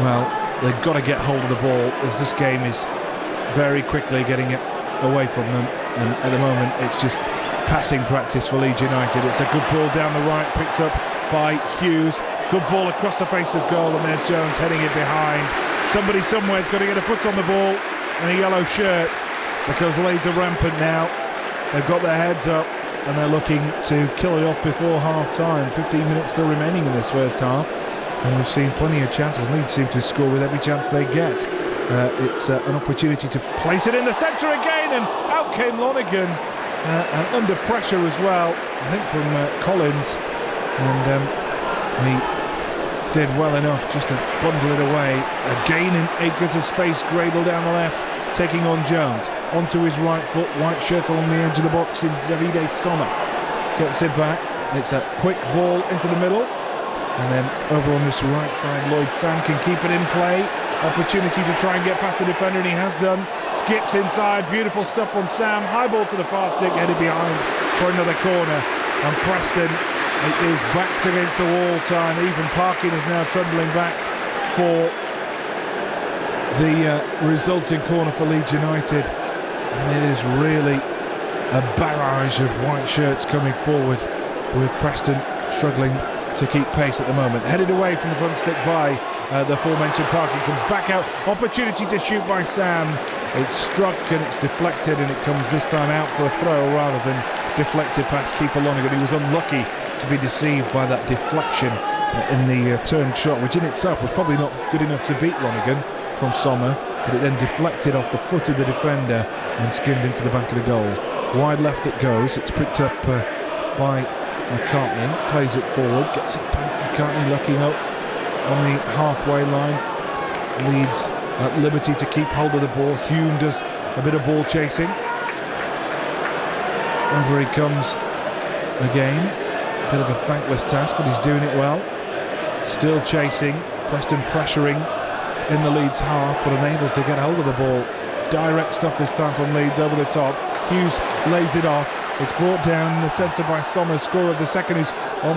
well, they've got to get hold of the ball as this game is very quickly getting it away from them, and at the moment it's just passing practice for Leeds United. It's a good ball down the right, picked up by Hughes. Good ball across the face of goal, and there's Jones heading it behind. Somebody somewhere's got to get a foot on the ball and a yellow shirt, because Leeds are rampant now. They've got their heads up and they're looking to kill it off before half-time. 15 minutes still remaining in this first half, and we've seen plenty of chances. Leeds seem to score with every chance they get. It's an opportunity to place it in the centre again, and out came Lonergan, and under pressure as well, I think, from Collins, and he did well enough just to bundle it away. Again in acres of space, Gradel down the left, taking on Jones. Onto his right foot, white shirt along the edge of the box in Davide Somma. Gets it back. It's a quick ball into the middle, and then over on this right side, Lloyd Sam can keep it in play. Opportunity to try and get past the defender, and he has done. Skips inside, beautiful stuff from Sam. High ball to the far stick, headed behind for another corner. And Preston, it is backs against the wall time. Even Parkin is now trundling back for the resulting corner for Leeds United. And it is really a barrage of white shirts coming forward, with Preston struggling to keep pace at the moment. Headed away from the front stick by the aforementioned Parkin, comes back out, opportunity to shoot by Sam. It's struck and it's deflected, and it comes this time out for a throw rather than deflected past keeper Lonergan. He was unlucky to be deceived by that deflection in the turned shot, which in itself was probably not good enough to beat Lonergan from Somma, but it then deflected off the foot of the defender and skimmed into the back of the goal. Wide left it goes. It's picked up by McCartney, plays it forward, gets it back. McCartney looking up on the halfway line. Leeds at liberty to keep hold of the ball. Hume does a bit of ball chasing. Over he comes again. A bit of a thankless task, but he's doing it well. Still chasing. Preston pressuring in the Leeds half, but unable to get hold of the ball. Direct stuff this time from Leeds over the top. Hughes lays it off. It's brought down in the centre by Somma, scorer of the second, who's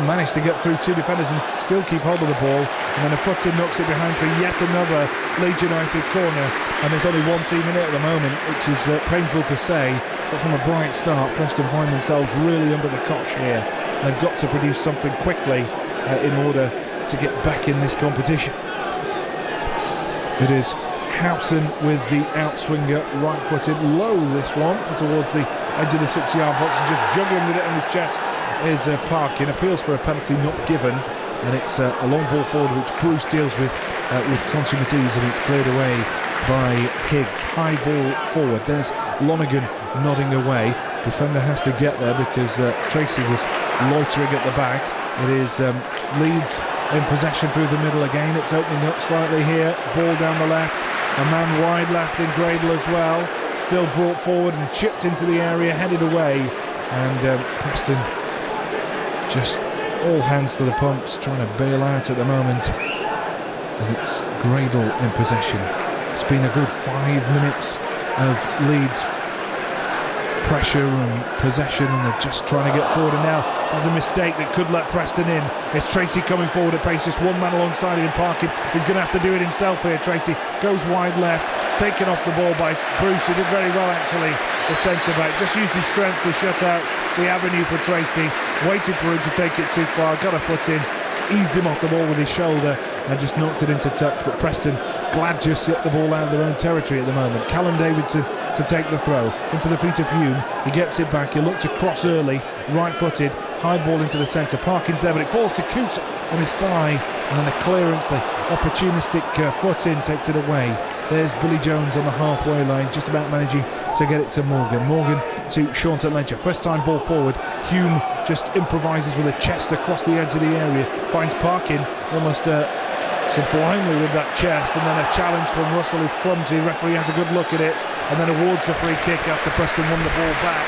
managed to get through two defenders and still keep hold of the ball. And then a foot-in knocks it behind for yet another Leeds United corner. And there's only one team in it at the moment, which is painful to say. But from a bright start, Preston find themselves really under the cosh here. They've got to produce something quickly in order to get back in this competition. It is Howson with the outswinger, right-footed, low this one, and towards the edge of the 6-yard box, and just juggling with it on his chest is Parkin. Appeals for a penalty not given, and it's a long ball forward which Bruce deals with consummate ease, and it's cleared away by Higgs. High ball forward. There's Lonergan nodding away. Defender has to get there because Treacy was loitering at the back. It is Leeds in possession through the middle again. It's opening up slightly here. Ball down the left. A man wide left in Gradel as well. Still brought forward and chipped into the area, headed away. And Preston just all hands to the pumps, trying to bail out at the moment. And it's Gradel in possession. It's been a good 5 minutes of Leeds pressure and possession, and they're just trying to get forward, and now there's a mistake that could let Preston in. It's Treacy coming forward at pace, just one man alongside him. Parkin is going to have to do it himself here. Treacy goes wide left, taken off the ball by Bruce, who did very well actually, the centre-back. Just used his strength to shut out the avenue for Treacy, waited for him to take it too far, got a foot in, eased him off the ball with his shoulder and just knocked it into touch. But Preston glad to set the ball out of their own territory at the moment. Callum Davidson to take the throw into the feet of Hume. He gets it back. He looked to cross early, right-footed, high ball into the centre. Parkin's there, but it falls to Coutts on his thigh, and then a clearance. The opportunistic foot in takes it away. There's Billy Jones on the halfway line, just about managing to get it to Morgan. Morgan to Sean Ledger. First time ball forward. Hume just improvises with a chest across the edge of the area. Finds Parkin almost sublimely with that chest, and then a challenge from Russell is clumsy. Referee has a good look at it and then awards the free kick after Preston won the ball back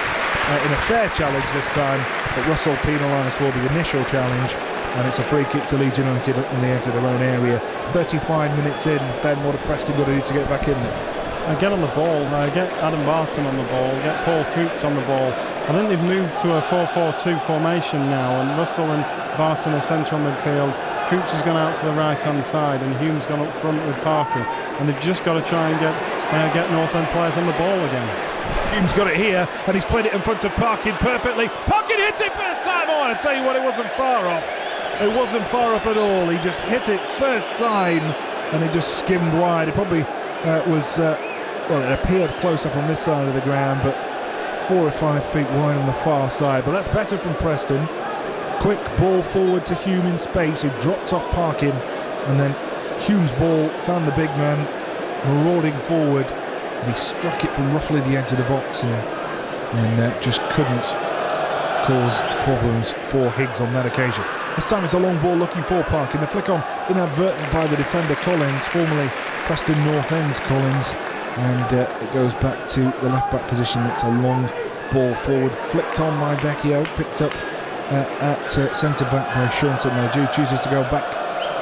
in a fair challenge this time, but Russell penalised for the initial challenge, and it's a free kick to Leeds United on the edge of their own area. 35 minutes in. Ben, what have Preston got to do to get back in this? Get on the ball, get Adam Barton on the ball, get Paul Coutts on the ball. I think they've moved to a 4-4-2 formation now, and Russell and Barton are central midfield. Coutts has gone out to the right-hand side, and Hume's gone up front with Parkin, and they've just got to try and get North End players on the ball again. Hume's got it here, and he's played it in front of Parkin perfectly. Parkin hits it first time on. I tell you what, it wasn't far off. It wasn't far off at all. He just hit it first time, and it just skimmed wide. It probably was, it appeared closer from this side of the ground, but 4 or 5 feet wide on the far side. But that's better from Preston. Quick ball forward to Hume in space, who dropped off Parkin, and then Hume's ball found the big man marauding forward, and he struck it from roughly the edge of the box, and just couldn't cause problems for Higgs on that occasion. This time it's a long ball looking for Parkin. The flick on inadvertent by the defender Collins, formerly Preston North End's Collins, and it goes back to the left back position. It's a long ball forward, flicked on by Becchio, picked up at centre back by Sean Ledger, chooses to go back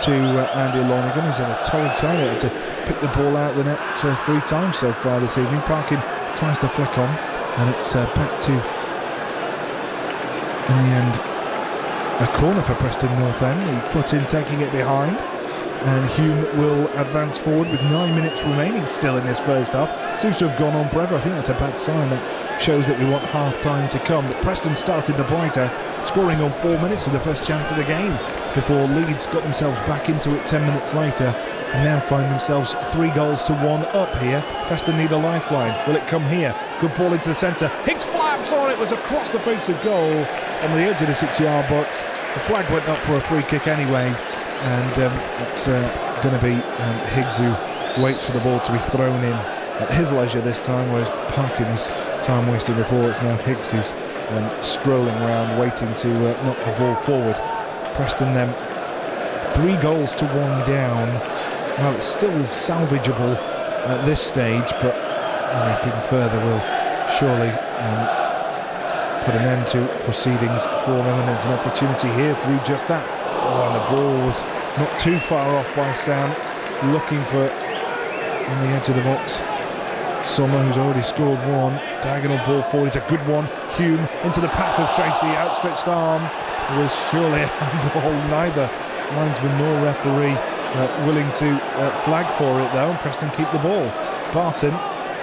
to Andy Lonergan, who's had a torrid time to pick the ball out of the net 3 times so far this evening. Parkin tries to flick on, and it's back to, in the end, a corner for Preston North End. Foot in, taking it behind, and Hume will advance forward with 9 minutes remaining still in this first half. Seems to have gone on forever. I think that's a bad sign. That shows that we want half time to come. But Preston started the brighter, scoring on 4 minutes with the first chance of the game, before Leeds got themselves back into it 10 minutes later, and now find themselves 3-1 up here. Preston need a lifeline. Will it come here? Good ball into the centre. Higgs flaps on. It was across the face of goal on the edge of the 6-yard box. The flag went up for a free kick anyway, and it's going to be Higgs who waits for the ball to be thrown in at his leisure this time, whereas Parkin's time wasted before. It's now Higgs who's strolling around waiting to knock the ball forward. Preston then 3-1 down. Well, it's still salvageable at this stage, but anything further will surely put an end to proceedings for them, and there's an opportunity here to do just that. Oh, and the ball was not too far off by Sam, looking for on the edge of the box. Somma, who's already scored one, diagonal ball forward, it's a good one. Hume into the path of Treacy, outstretched arm, was surely a handball. Neither linesman nor referee willing to flag for it though, and Preston keep the ball. Barton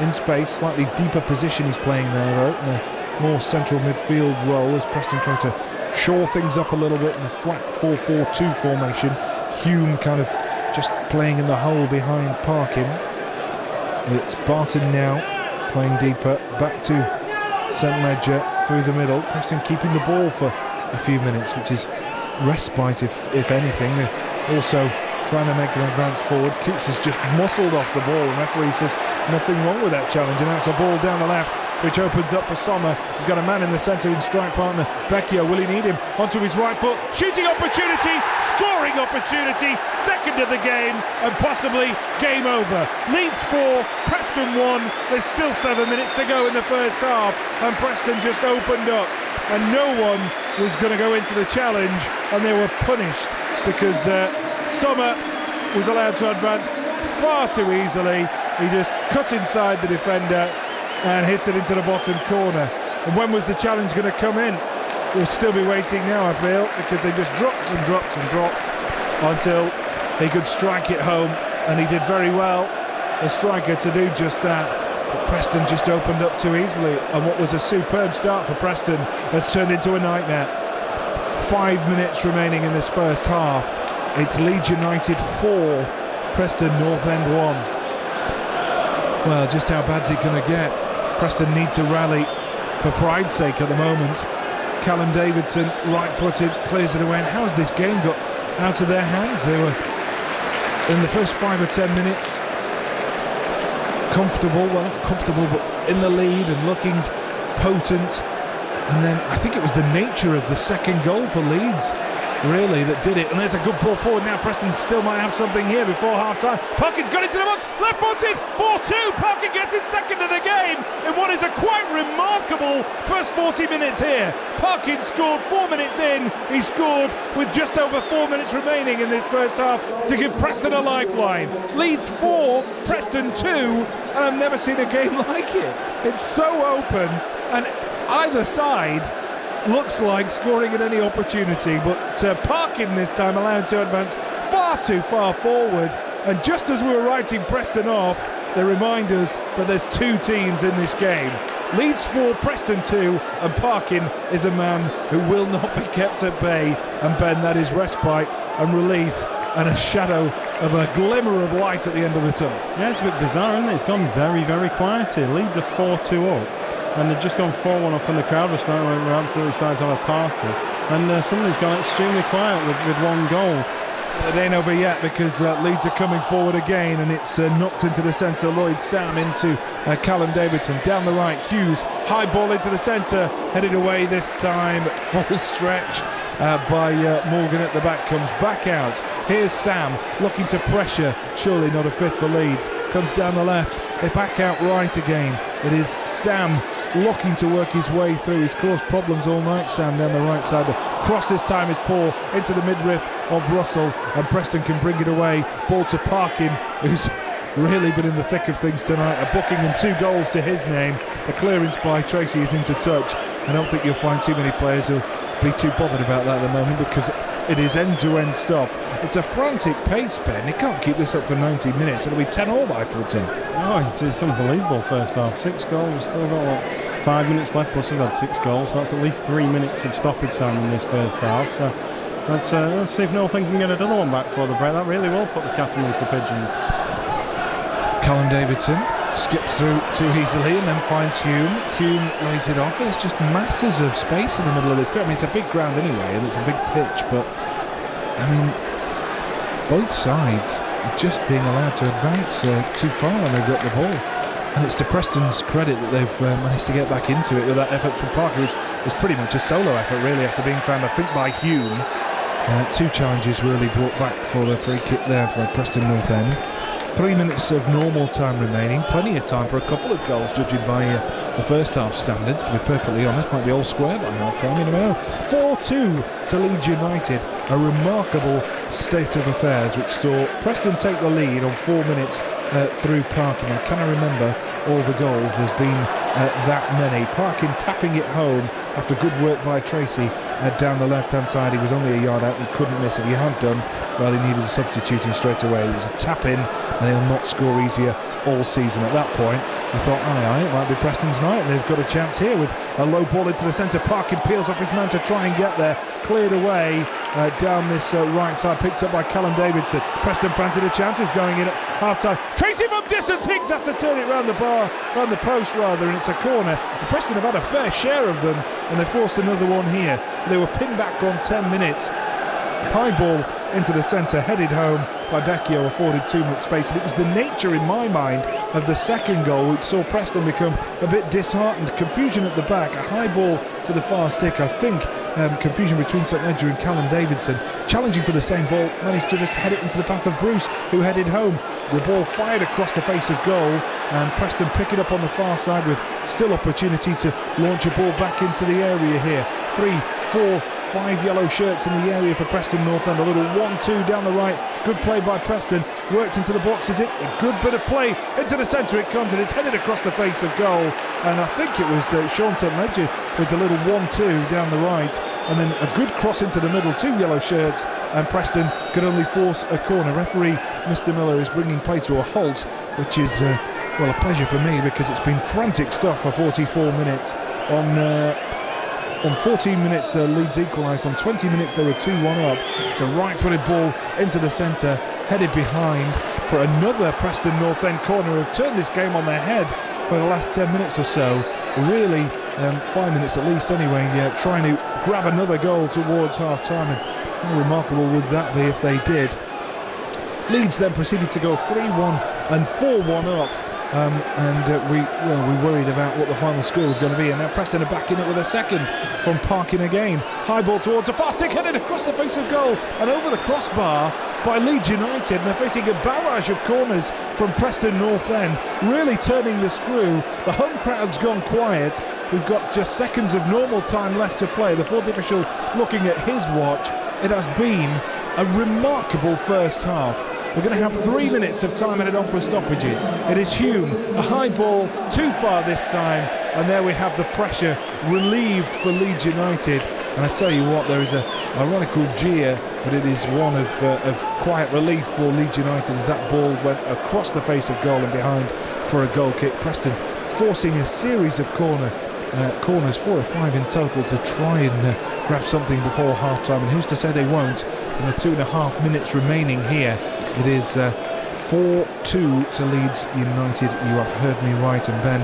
in space, slightly deeper position he's playing there though, in a more central midfield role as Preston try to shore things up a little bit in a flat 4-4-2 formation. Hume kind of just playing in the hole behind Parkin. It's Barton now playing deeper, back to St Ledger through the middle. Preston keeping the ball for a few minutes, which is respite if anything. They're also trying to make an advance forward. Coutts has just muscled off the ball, and referee says nothing wrong with that challenge, and that's a ball down the left which opens up for Somma. He's got a man in the centre in strike partner Becchio. Will he need him? Onto his right foot, shooting opportunity, scoring opportunity, second of the game, and possibly game over. Leeds 4, Preston 1. There's still 7 minutes to go in the first half, and Preston just opened up, and no one was going to go into the challenge, and they were punished because Somma was allowed to advance far too easily. He just cut inside the defender and hits it into the bottom corner. And when was the challenge going to come in? We'll still be waiting now, I feel, because they just dropped and dropped and dropped until he could strike it home, and he did very well, the striker, to do just that. But Preston just opened up too easily, and what was a superb start for Preston has turned into a nightmare. 5 minutes remaining in this first half. It's Leeds United 4, Preston North End 1. Well, just how bad's it going to get? Preston need to rally for pride's sake at the moment. Callum Davidson, right-footed, clears it away. And how's this game got out of their hands? They were, in the first 5 or 10 minutes, comfortable, well, not comfortable, but in the lead and looking potent. And then I think it was the nature of the second goal for Leeds, really, that did it. And there's a good ball forward now. Preston still might have something here before half-time. Parkin's got into the box, left-footed, 4-2. Parkin gets his second of the game in what is a quite remarkable first 40 minutes here. Parkin scored 4 minutes in. He scored with just over 4 minutes remaining in this first half to give Preston a lifeline. Leeds 4, Preston 2, and I've never seen a game like it. It's so open, and either side looks like scoring at any opportunity, but Parkin this time allowed to advance far too far forward, and just as we were writing Preston off, they remind us that there's two teams in this game. Leeds 4, Preston 2, and Parkin is a man who will not be kept at bay, and Ben, that is respite and relief and a shadow of a glimmer of light at the end of the tunnel. Yeah, it's a bit bizarre, isn't it? It's gone very, very quiet here. Leeds are 4-2 up, and they've just gone 4-1 up, and the crowd we're absolutely starting to have a party. And something's gone extremely quiet with one goal. It ain't over yet, because Leeds are coming forward again, and it's knocked into the centre. Lloyd Sam into Callum Davidson. Down the right, Hughes. High ball into the centre. Headed away this time. Full stretch by Morgan at the back. Comes back out. Here's Sam looking to pressure. Surely not a fifth for Leeds. Comes down the left. They back out right again. It is Sam looking to work his way through. He's caused problems all night, Sam, down the right side. The cross this time is poor into the midriff of Russell, and Preston can bring it away. Ball to Parkin, who's really been in the thick of things tonight. A booking and 2 goals to his name. The clearance by Treacy is into touch. I don't think you'll find too many players who'll be too bothered about that at the moment, because it is end-to-end stuff. It's a frantic pace, Ben. They can't keep this up for 90 minutes. It'll be 10-all by full-time. Oh, it's unbelievable first half. 6 goals, still got 5 minutes left, plus we've had 6 goals, so that's at least 3 minutes of stoppage time in this first half. So let's see if Northern can get another one back for the break. That really will put the cat amongst the pigeons. Callum Davidson skips through too easily and then finds Hume. Hume lays it off. There's just masses of space in the middle of this. I mean, it's a big ground anyway, and it's a big pitch, but I mean, both sides are just being allowed to advance too far when they've got the ball. And it's to Preston's credit that they've managed to get back into it with that effort from Parker, which was pretty much a solo effort really, after being found, I think, by Hume. 2 challenges really brought back for the free kick there for Preston North End. 3 minutes of normal time remaining. Plenty of time for a couple of goals, judging by the first half standards, to be perfectly honest. Might be all square by half time, you never know. 4-2 to Leeds United. A remarkable state of affairs which saw Preston take the lead on 4 minutes through Parkin. And can I remember all the goals? There's been that many. Parkin tapping it home after good work by Treacy down the left hand side. He was only a yard out, he couldn't miss. If he had done, well, he needed a substituting straight away. It was a tap in, and he'll not score easier all season. At that point I thought, it might be Preston's night, and they've got a chance here with a low ball into the centre. Parkin peels off his man to try and get there, cleared away down this right side, picked up by Callum Davidson. Preston fancied a chance, is going in at half time. Treacy from distance, Higgs has to turn it round the post rather, and it's a corner. Preston have had a fair share of them, and they forced another one here. They were pinned back on 10 minutes. High ball into the centre, headed home by Becchio, afforded too much space, and it was the nature in my mind of the second goal which saw Preston become a bit disheartened. Confusion at the back, a high ball to the far stick, I think confusion between St Ledger and Callum Davidson, challenging for the same ball, managed to just head it into the path of Bruce, who headed home. The ball fired across the face of goal, and Preston pick it up on the far side with still opportunity to launch a ball back into the area here. 3, 4, 5 yellow shirts in the area for Preston North End. A little 1-2 down the right. Good play by Preston. Worked into the box. Is it a good bit of play into the centre? It comes, and it's headed across the face of goal. And I think it was Sean St Ledger with the little 1-2 down the right. And then a good cross into the middle. 2 yellow shirts, and Preston could only force a corner. Referee Mr Miller is bringing play to a halt, which is a pleasure for me, because it's been frantic stuff for 44 minutes. On 14 minutes, Leeds equalised. On 20 minutes, they were 2-1 up. It's a right-footed ball into the centre, headed behind for another Preston North End corner, who have turned this game on their head for the last 10 minutes or so. Really, 5 minutes at least anyway, trying to grab another goal towards half-time. And how remarkable would that be if they did? Leeds then proceeded to go 3-1 and 4-1 up. We worried about what the final score was going to be, and now Preston are back in it with a second from Parkin again. High ball towards a far stick, headed across the face of goal and over the crossbar by Leeds United, and they're facing a barrage of corners from Preston North End, really turning the screw. The home crowd's gone quiet. We've got just seconds of normal time left to play. The fourth official looking at his watch. It has been a remarkable first half. We're going to have 3 minutes of time added on for stoppages. It is Hume, a high ball, too far this time, and there we have the pressure relieved for Leeds United. And I tell you what, there is a ironical jeer, but it is one of quiet relief for Leeds United as that ball went across the face of goal and behind for a goal kick. Preston forcing a series of corners, 4 or 5 in total, to try and grab something before half-time, and who's to say they won't in the 2.5 minutes remaining here. It is 4-2 to Leeds United. You have heard me right, and Ben,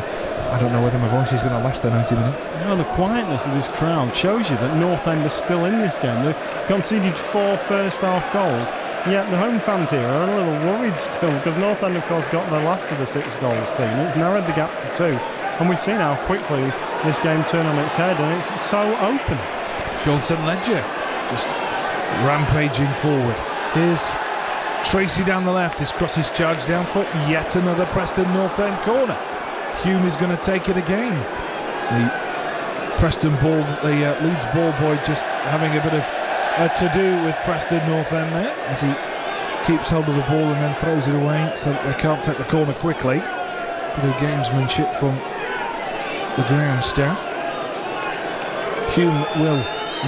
I don't know whether my voice is going to last the 90 minutes. No, the quietness of this crowd shows you that North End are still in this game. They've conceded 4 first-half goals, yet the home fans here are a little worried still, because North End, of course, got the last of the 6 goals seen. It's narrowed the gap to 2, and we've seen how quickly this game turned on its head, and it's so open. Sean St Ledger just rampaging forward. Here's Treacy down the left. His cross is charged down for yet another Preston North End corner. Hume is going to take it again. The Leeds ball boy just having a bit of to-do with Preston North End there, as he keeps hold of the ball and then throws it away so that they can't take the corner quickly. Bit of gamesmanship from the ground staff. Hume will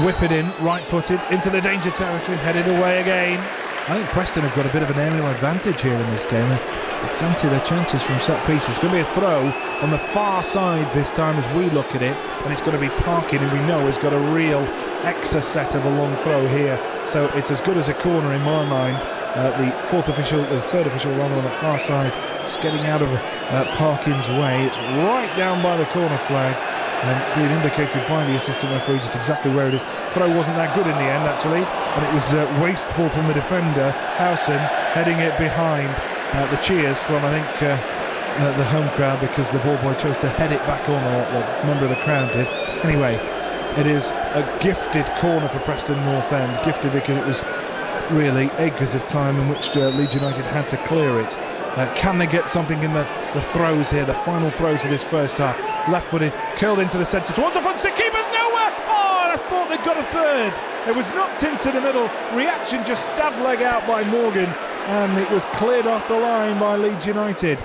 whip it in, right-footed, into the danger territory, headed away again. I think Preston have got a bit of an aerial advantage here in this game. They fancy their chances from set pieces. It's going to be a throw on the far side this time as we look at it, and it's going to be Parkin, who we know has got a real exocet of a long throw here. So it's as good as a corner in my mind. The third official runner on the far side, just getting out of Parkin's way. It's right down by the corner flag, and being indicated by the assistant referee just exactly where it is. Throw wasn't that good in the end, actually, and it was wasteful from the defender, Howson, heading it behind. The cheers from, I think, the home crowd, because the ball boy chose to head it back on, or the member of the crowd did. Anyway, it is a gifted corner for Preston North End. Gifted because it was really acres of time in which Leeds United had to clear it. Can they get something in the throws here, the final throws of this first half? Left-footed, curled into the centre towards the front stick, keeper's nowhere! Oh, and I thought they'd got a third. It was knocked into the middle, reaction just stabbed leg out by Morgan, and it was cleared off the line by Leeds United.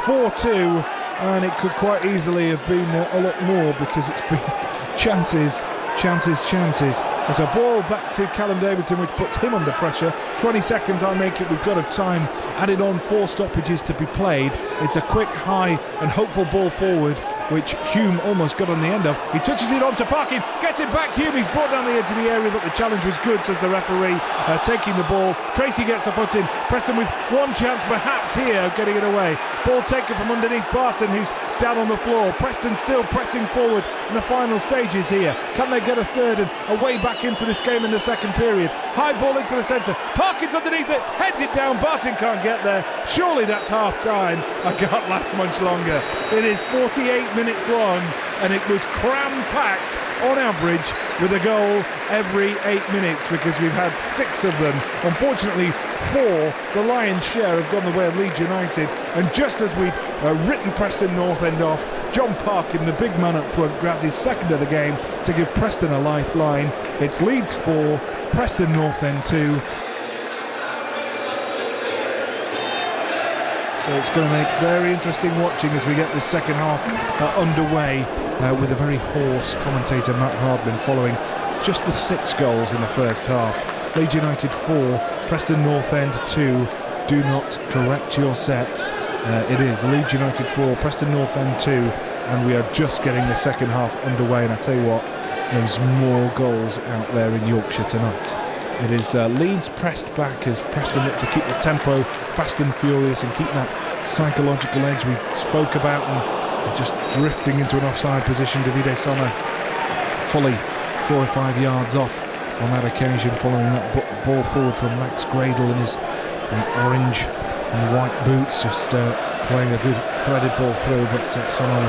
4-2, and it could quite easily have been a lot more, because it's been chances. There's a ball back to Callum Davidson, which puts him under pressure. 20 seconds I make it, we've got of time added on, 4 stoppages to be played. It's a quick, high and hopeful ball forward, which Hume almost got on the end of. He touches it on to Parkin, gets it back. Hume, he's brought down the edge of the area, but the challenge was good, says the referee, taking the ball. Treacy gets a foot in. Preston with one chance perhaps here of getting it away. Ball taken from underneath Barton, who's down on the floor. Preston still pressing forward in the final stages here. Can they get a third and a way back into this game in the second period? High ball into the centre. Parkin's underneath it, heads it down. Barton can't get there. Surely that's half time. I can't last much longer. It is 48 minutes long, and it was cram-packed on average with a goal every 8 minutes, because we've had 6 of them. Unfortunately 4, the lion's share, have gone the way of Leeds United, and just as we'd written Preston North End off, Jon Parkin, the big man up front, grabbed his second of the game to give Preston a lifeline. It's Leeds 4, Preston North End 2. So it's going to make very interesting watching as we get this second half underway, with a very hoarse commentator, Matt Hardman, following just the 6 goals in the first half. Leeds United 4, Preston North End 2. Do not correct your sets. It is Leeds United 4, Preston North End 2, and we are just getting the second half underway. And I tell you what, there's more goals out there in Yorkshire tonight. It is Leeds pressed back as Preston look to keep the tempo fast and furious and keep that psychological edge we spoke about, and just drifting into an offside position. Davide Somma fully 4 or 5 yards off on that occasion, following that ball forward from Max Gradel in his orange and white boots, just playing a good threaded ball through, but Somma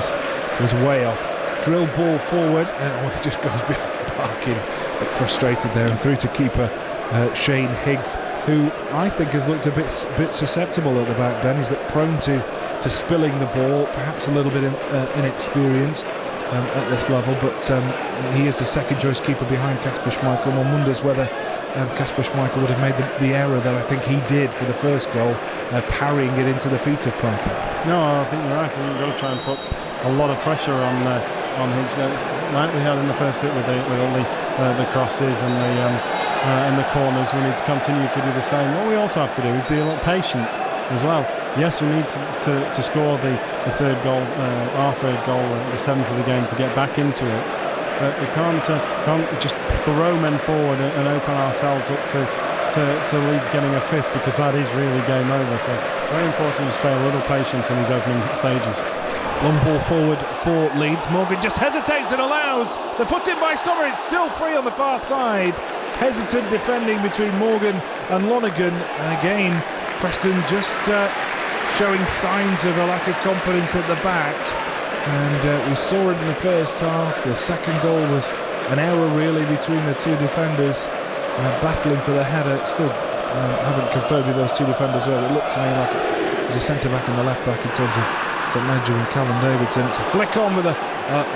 was way off. Drill ball forward, and it just goes behind Parkin. Bit frustrated there, and through to keeper Shane Higgs, who I think has looked a bit susceptible at the back, Ben. He's prone to spilling the ball, perhaps a little bit inexperienced at this level, but he is the second choice keeper behind Kasper Schmeichel. One wonders whether Kasper Schmeichel would have made the error that I think he did for the first goal, parrying it into the feet of Parkin. No, I think you're right. I think you've got to try and put a lot of pressure on Higgs, like we had in the first bit with all the crosses and the corners. We need to continue to do the same. What we also have to do is be a little patient as well. Yes, we need to score the third goal, our third goal, the 7th of the game, to get back into it. But we can't just throw men forward and open ourselves up to Leeds getting a 5th, because that is really game over. So very important to stay a little patient in these opening stages. Long ball forward for Leeds. Morgan just hesitates and allows the foot in by Somma. It's still free on the far side. Hesitant defending between Morgan and Lonergan. And again, Preston just showing signs of a lack of confidence at the back. And we saw it in the first half. The second goal was an error really between the 2 defenders, battling for the header. Still haven't confirmed with those 2 defenders well. It looked to me like it was a centre-back and the left-back in terms of St Ledger and Callum Davidson. It's a flick on with a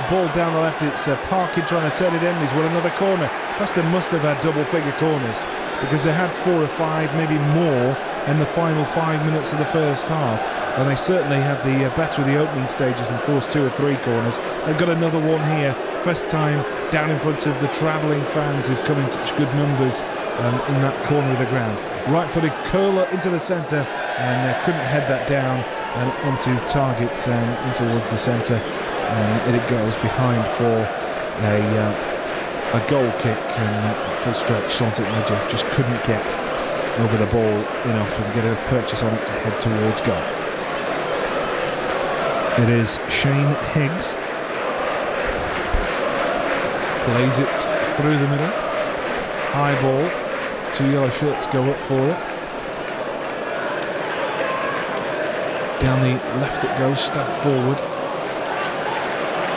ball down the left. It's Parkin trying to turn it in. He's won another corner. Preston must have had double-figure corners, because they had 4 or 5, maybe more, in the final 5 minutes of the first half. And they certainly had the better of the opening stages and forced 2 or 3 corners. They've got another one here. First time down in front of the travelling fans who've come in such good numbers in that corner of the ground. Right-footed curler into the centre, and couldn't head that down and onto target in towards the centre, and it goes behind for a goal kick, and full stretch. St Ledger just couldn't get over the ball enough and get enough purchase on it to head towards goal. It is Shane Higgs, plays it through the middle, high ball, 2 yellow shirts go up for it. Down the left it goes, stabbed forward,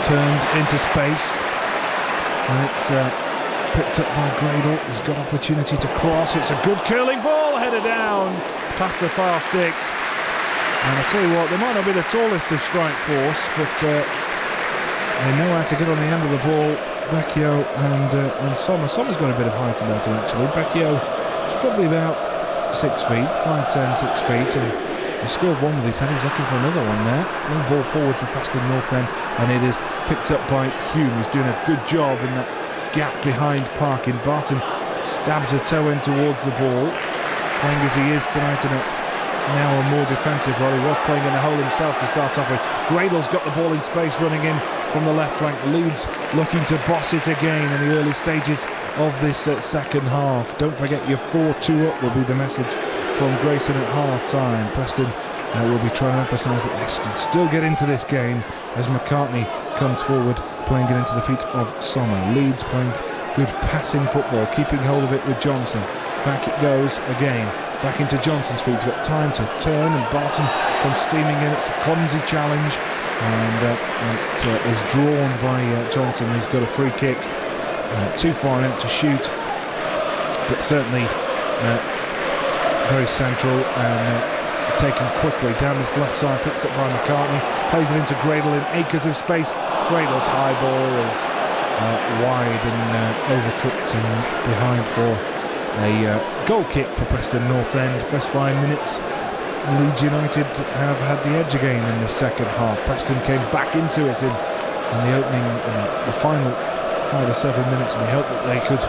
turned into space, and it's picked up by Gradel. He's got opportunity to cross. It's a good curling ball, headed down past the far stick, And I tell you what, they might not be the tallest of strike force, but they know how to get on the end of the ball. Becchio and Somma. Somma's got a bit of height about him actually. Becchio is probably about 6 feet, 5'10", 6 feet, and he scored one with his head. He was looking for another one there. One ball forward for Preston North End, and it is picked up by Hume, who's doing a good job in that gap behind Parkin. Barton stabs a toe in towards the ball, playing as he is tonight in now a more defensive role. He was playing in the hole himself to start off with. Gradel's got the ball in space, running in from the left flank. Leeds looking to boss it again in the early stages of this second half. Don't forget, your 4-2 up will be the message from Grayson at half time. Preston will be trying to emphasise that they should still get into this game as McCartney comes forward, playing it into the feet of Somma. Leeds playing good passing football, keeping hold of it with Johnson. Back it goes again. Back into Johnson's feet. He's got time to turn, and Barton comes steaming in. It's a clumsy challenge, and it is drawn by Johnson. He's got a free kick, too far out to shoot, but certainly very central and taken quickly down this left side. Picked up by McCartney, plays it into Gradel in acres of space. Gradel's high ball is wide and overcooked and behind for a goal kick for Preston North End. First 5 minutes, Leeds United have had the edge again in the second half. Preston came back into it in the opening, in the final 5 or 7 minutes, and we hope that they could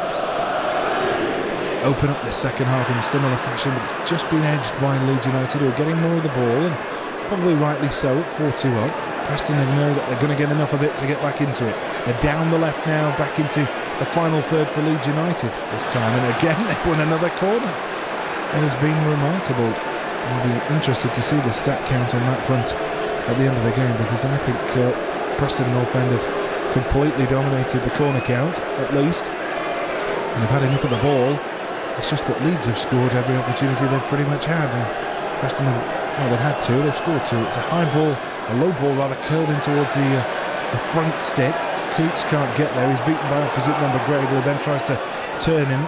open up the second half in similar fashion, but it's just been edged by Leeds United, who are getting more of the ball, and probably rightly so, at 4-2 up. Preston know that they're going to get enough of it to get back into it. They're down the left now, back into the final third for Leeds United this time, and again they've won another corner. It has been remarkable. I'll be interested to see the stat count on that front at the end of the game, because I think Preston North End have completely dominated the corner count, at least, and they've had enough of the ball. It's just that Leeds have scored every opportunity they've pretty much had, and Preston have, well, they've had two, they've scored two. It's a high ball, a low ball rather, curled in towards the front stick. Coutts can't get there. He's beaten by opposite number Gradel, then tries to turn him,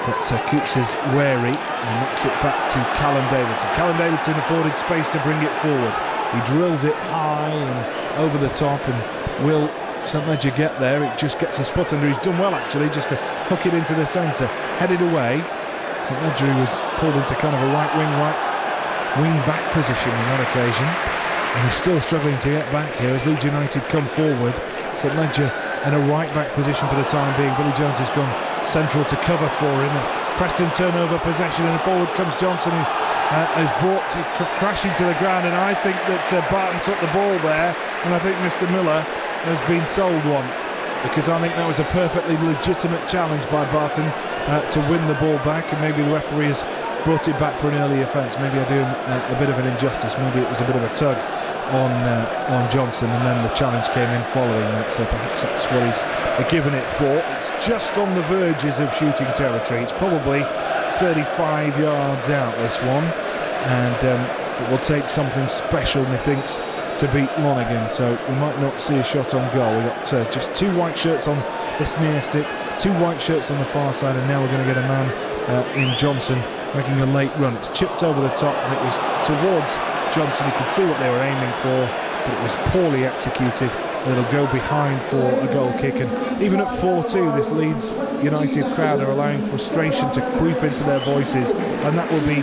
but Coutts is wary and knocks it back to Callum Davidson. Callum Davidson afforded space to bring it forward. He drills it high and over the top, and will St Ledger get there? It just gets his foot under. He's done well actually, just to hook it into the centre, headed away. St Ledger was pulled into kind of a right wing back position on that occasion, and he's still struggling to get back here as Leeds United come forward. St Ledger in a right back position for the time being. Billy Jones has gone central to cover for him, and Preston turn over possession, and forward comes Johnson, who is brought to crashing to the ground, and I think that Barton took the ball there, and I think Mr Miller has been sold one, because I think that was a perfectly legitimate challenge by Barton to win the ball back, and maybe the referee has brought it back for an early offence. Maybe I do him a bit of an injustice. Maybe it was a bit of a tug on Johnson, and then the challenge came in following that, so perhaps that's what he's given it for. It's just on the verges of shooting territory. It's probably 35 yards out, this one, and it will take something special, methinks, to beat Lonergan, so we might not see a shot on goal. We've got just two white shirts on this near stick, two white shirts on the far side, and now we're going to get a man in Johnson making a late run. It's chipped over the top, and it was towards Johnson. You could see what they were aiming for, but it was poorly executed. It'll go behind for a goal kick, and even at 4-2, this Leeds United crowd are allowing frustration to creep into their voices, and that will be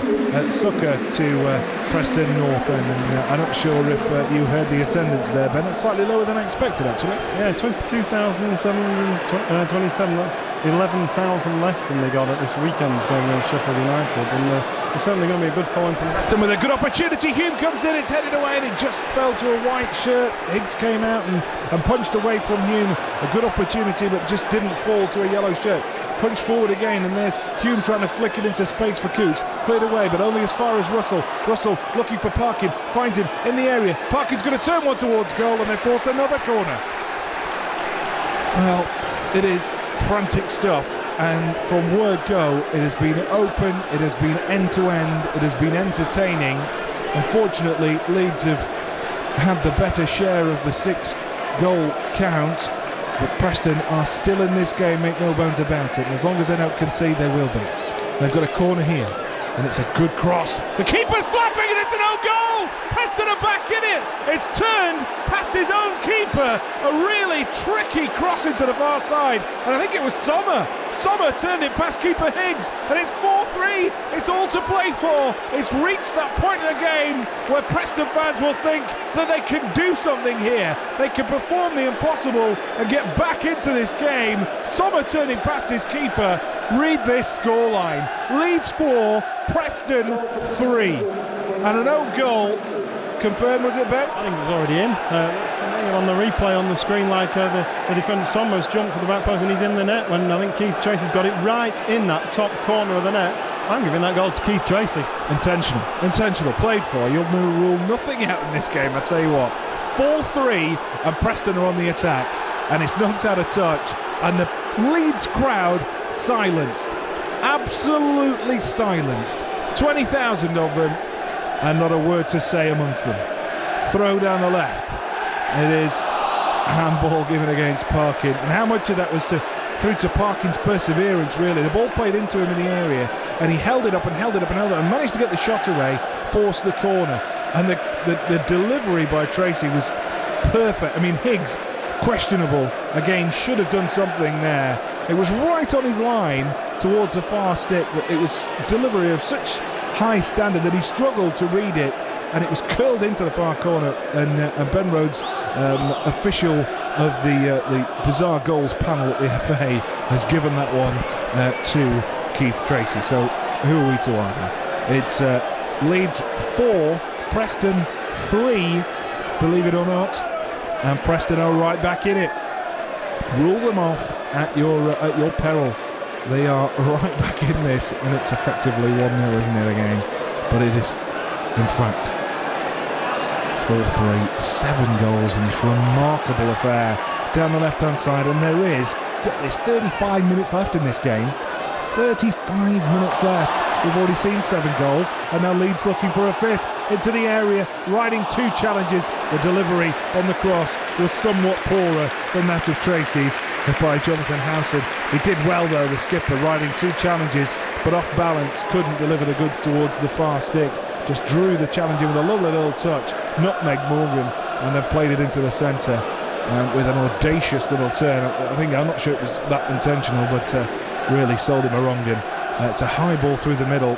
succour to Preston North End. And I'm not sure if you heard the attendance there, Ben. It's slightly lower than I expected, actually. Yeah, 22,727. That's 11,000 less than they got at this weekend's game against Sheffield United, and it's certainly going to be a good following from Preston with a good opportunity. Hume comes in, it's headed away, and it just fell to a white shirt. Higgs came out and punched away from Hume. A good opportunity, but just didn't fall to a yellow shirt. Punched forward again, and there's Hume trying to flick it into space for Coutts. Cleared away, but only as far as Russell. Russell looking for Parkin, finds him in the area. Parkin's going to turn one towards goal, and they forced another corner. Well, it is frantic stuff, and from word go, it has been open, it has been end-to-end, it has been entertaining. Unfortunately, Leeds have had the better share of the 6-goal count, but Preston are still in this game, make no bones about it, and as long as they don't concede, they will be. They've got a corner here. and it's a good cross. The keeper's flapping and it's an own goal. Preston are back in it. It's turned past his own keeper. A really tricky cross into the far side, and I think it was Somma. Somma turned it past keeper Higgs, and it's 4-3. It's all to play for. It's reached that point in the game where Preston fans will think that they can do something here. They can perform the impossible and get back into this game. Somma turning past his keeper. Read this scoreline. Leeds 4, Preston 3. And an own goal. Confirmed, was it, Ben? I think it was already in. On the replay on the screen, like the defender Somma's jumped to the back post and he's in the net when I think Keith Treacy's got it right in that top corner of the net. I'm giving that goal to Keith Treacy. Intentional, played for. You'll rule nothing out in this game, I tell you what. 4-3 and Preston are on the attack, and it's knocked out of touch, and the Leeds crowd silenced, absolutely silenced. 20,000 of them, and not a word to say amongst them. Throw down the left. It is handball given against Parkin, and how much of that was through to Parkin's perseverance, really. The ball played into him in the area, and he held it up and managed to get the shot away, forced the corner, and the delivery by Treacy was perfect. I mean, Higgs, questionable again, should have done something there. It was right on his line towards the far stick, but it was delivery of such high standard that he struggled to read it, and it was curled into the far corner, and Ben Rhodes, official of the bizarre goals panel at the FA, has given that one to Keith Treacy. So who are we to argue? It's Leeds 4, Preston 3, believe it or not, and Preston are right back in it. Rule them off at your peril. They are right back in this, and it's effectively 1-0, isn't it, again? But it is, in fact, 4-3, 7 goals in this remarkable affair down the left-hand side, and there is, get this, 35 minutes left in this game. 35 minutes left. We've already seen 7 goals, and now Leeds looking for a 5th. Into the area, riding 2 challenges. The delivery on the cross was somewhat poorer than that of Treacy's by Jonathan Howson. He did well though, the skipper, riding 2 challenges, but off balance, couldn't deliver the goods towards the far stick. Just drew the challenge in with a lovely little touch, nutmeg Morgan, and then played it into the centre with an audacious little turn. I'm not sure it was that intentional, but really sold him a wrong'un. It's a high ball through the middle.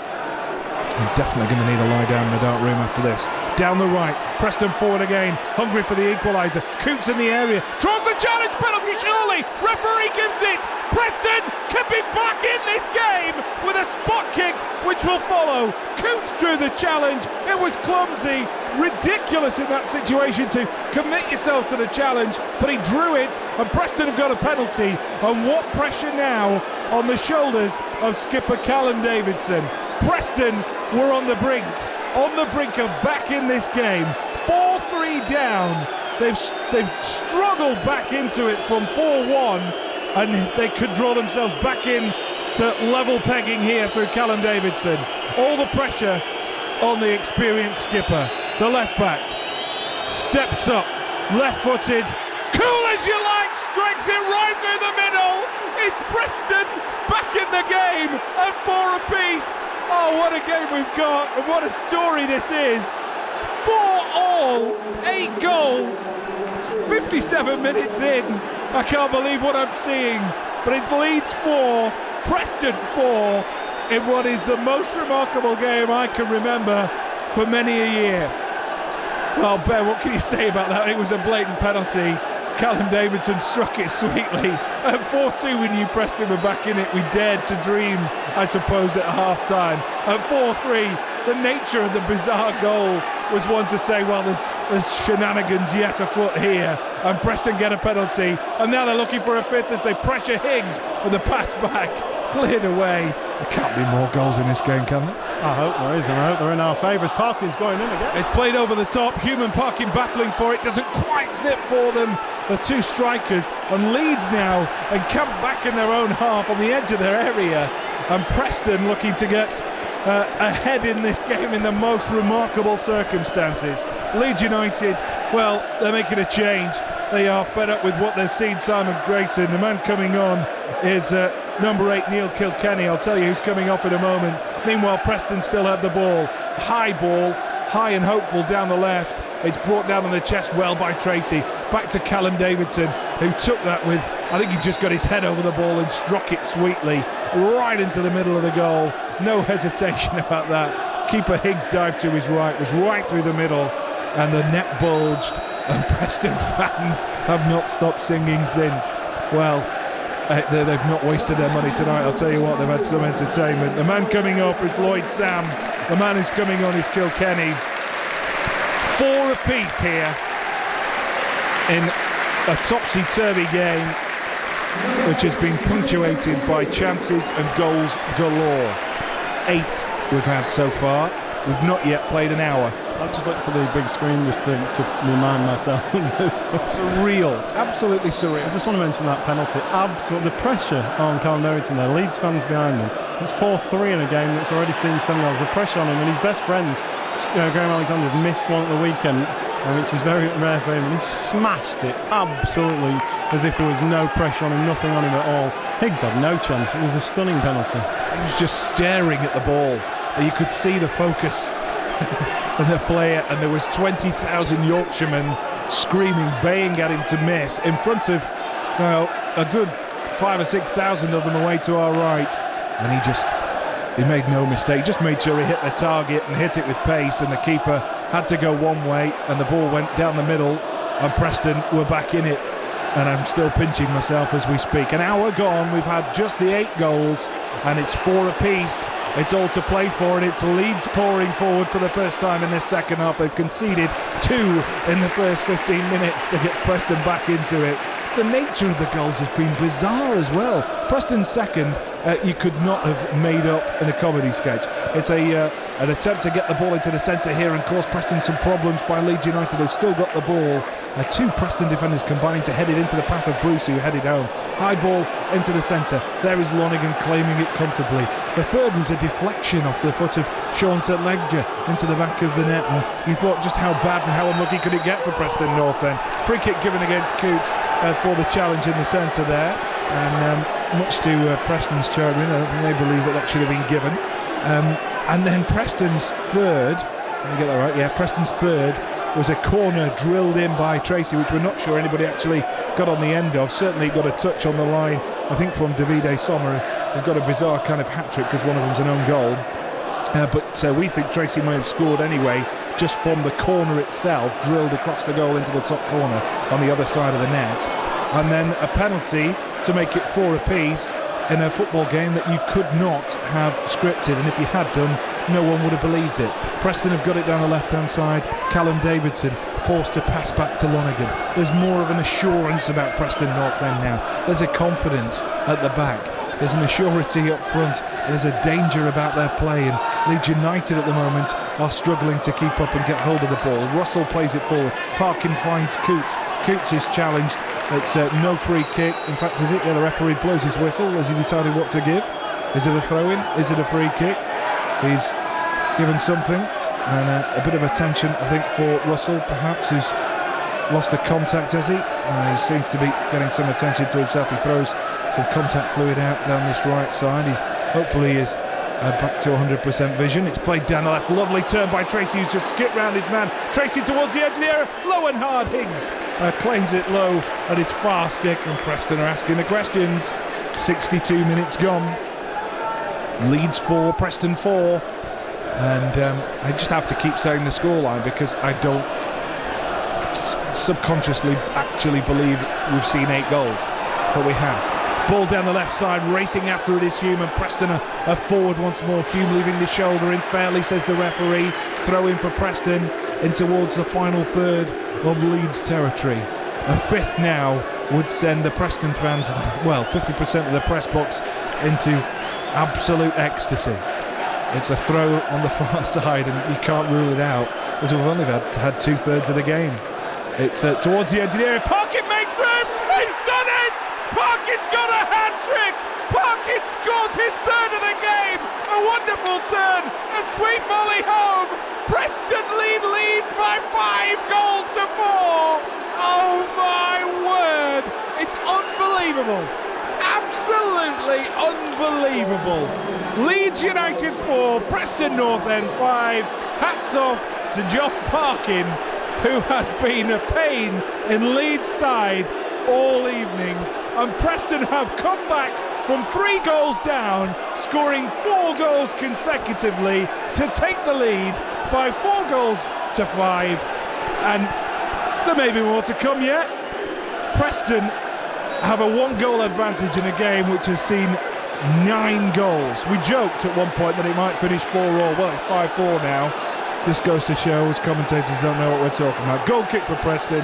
I'm definitely going to need a lie down in the dark room after this. Down the right, Preston forward again, hungry for the equaliser. Coutts in the area, draws the challenge, penalty surely. Referee gives it. Preston can be back in this game with a spot kick which will follow. Coutts drew the challenge. It was clumsy, ridiculous in that situation to commit yourself to the challenge, but he drew it, and Preston have got a penalty. And what pressure now on the shoulders of skipper Callum Davidson. Preston were on the brink of back in this game. 4-3 down. They've struggled back into it from 4-1, and they could draw themselves back in to level pegging here through Callum Davidson. All the pressure on the experienced skipper. The left back steps up, left-footed, cool as you like, strikes it right through the middle. It's Preston back in the game at 4 apiece. Oh, what a game we've got, and what a story this is. 4-all, 8 goals, 57 minutes in. I can't believe what I'm seeing, but it's Leeds 4, Preston 4, in what is the most remarkable game I can remember for many a year. Well, Ben, what can you say about that? It was a blatant penalty. Callum Davidson struck it sweetly. At 4-2 we knew Preston were back in it. We dared to dream, I suppose, at half-time. At 4-3, the nature of the bizarre goal was one to say, well, there's shenanigans yet afoot here. And Preston get a penalty. And now they're looking for a 5th as they pressure Higgs with a pass back. Cleared away. There can't be more goals in this game, can there? I hope there is, and I hope they're in our favour. Parkin's going in again. It's played over the top. Hume and Parkin battling for it. Doesn't quite zip for them. The 2 strikers. And Leeds now encamp back in their own half on the edge of their area. And Preston looking to get ahead in this game in the most remarkable circumstances. Leeds United, well, they're making a change. They are fed up with what they've seen. Simon Grayson, the man coming on is number 8 Neil Kilkenny. I'll tell you who's coming off in a moment. Meanwhile, Preston still had the ball. High ball, high and hopeful down the left. It's brought down on the chest well by Treacy. Back to Callum Davidson, who took that with, I think he just got his head over the ball and struck it sweetly right into the middle of the goal. No hesitation about that. Keeper Higgs dived to his right, was right through the middle, and the net bulged, and Preston fans have not stopped singing since. Well, they've not wasted their money tonight, I'll tell you what, they've had some entertainment. The man coming off is Lloyd Sam, the man who's coming on is Kilkenny. 4 apiece here in a topsy-turvy game which has been punctuated by chances and goals galore. 8 we've had so far. We've not yet played an hour. I've just looked at the big screen just to remind myself. Surreal, absolutely surreal. I just want to mention that penalty. Absolutely, the pressure on Callum Davidson there. Leeds fans behind him. It's 4-3 in a game that's already seen 7 goals. The pressure on him, and his best friend, Graham Alexander's missed one at the weekend, which is very rare for him, and he smashed it absolutely as if there was no pressure on him, nothing on him at all. Higgs had no chance. It was a stunning penalty. He was just staring at the ball. You could see the focus of the player, and there was 20,000 Yorkshiremen screaming, baying at him to miss in front of, well, a good 5,000 or 6,000 of them away to our right, and he made no mistake. He just made sure he hit the target and hit it with pace, and the keeper had to go one way, and the ball went down the middle, and Preston were back in it. And I'm still pinching myself as we speak. An hour gone, we've had just the 8 goals, and it's 4 apiece. It's all to play for, and it's Leeds pouring forward for the first time in this second half. They've conceded 2 in the first 15 minutes to get Preston back into it. The nature of the goals has been bizarre as well. Preston's second, you could not have made up in a comedy sketch. It's an attempt to get the ball into the centre here and cause Preston some problems by Leeds United, who've still got the ball. 2 Preston defenders combining to head it into the path of Bruce, who headed home. High ball into the centre. There is Lonergan claiming it comfortably. The third was a deflection off the foot of Sean St Ledger into the back of the net, and you thought just how bad and how unlucky could it get for Preston North End. Free kick given against Coutts for the challenge in the centre there, and much to Preston's chagrin, I don't think they believe that should have been given. And then Preston's third, let me get that right, yeah, Preston's third was a corner drilled in by Treacy, which we're not sure anybody actually got on the end of. Certainly got a touch on the line, I think, from Davide Somma, who's got a bizarre kind of hat-trick because one of them's an own goal. But we think Treacy might have scored anyway, just from the corner itself, drilled across the goal into the top corner on the other side of the net. And then a penalty to make it 4 apiece in a football game that you could not have scripted, and if you had done, no one would have believed it. Preston have got it down the left-hand side. Callum Davidson forced to pass back to Lonergan. There's more of an assurance about Preston North End now. There's a confidence at the back. There's an assurity up front. There's a danger about their play, and Leeds United at the moment are struggling to keep up and get hold of the ball. Russell plays it forward. Parkin finds Coutts. Coutts is challenged. It's no free kick. In fact, is it? Yeah, the referee blows his whistle. Has he decided what to give? Is it a throw-in? Is it a free kick? He's given something, and a bit of attention, I think, for Russell, perhaps, who's lost a contact, has he? He seems to be getting some attention to himself. He throws some contact fluid out down this right side. He hopefully is back to 100% vision. It's played down the left. Lovely turn by Treacy, who's just skipped round his man. Treacy towards the edge of the area. Low and hard. Higgs claims it low at his far stick, and Preston are asking the questions. 62 minutes gone. Leeds 4, Preston 4. And I just have to keep saying the scoreline because I don't subconsciously actually believe we've seen 8 goals, but we have. Ball down the left side, racing after it is Hume, and Preston are forward once more. Hume leaving the shoulder in fairly, says the referee. Throw in for Preston in towards the final third of Leeds territory. A fifth now would send the Preston fans, well, 50% of the press box, into absolute ecstasy. It's a throw on the far side, and you can't rule it out, as we've only had 2/3 of the game. It's towards the edge of the area. Parkin makes room! He's done it! Parkin's got a hat-trick! Parkin scores his third of the game! A wonderful turn! A sweet volley home! Preston lead Leeds by 5 goals to 4! Oh my word! It's unbelievable! Absolutely unbelievable! Leeds United 4, Preston North End 5. Hats off to Jon Parkin, who has been a pain in Leeds' side all evening. And Preston have come back from 3 goals down, scoring 4 goals consecutively to take the lead by 4 goals to 5. And there may be more to come yet. Preston have a 1-goal advantage in a game which has seen 9 goals. We joked at one point that it might finish 4-4. Well, it's 5-4 now. This goes to show us commentators don't know what we're talking about. Goal kick for Preston.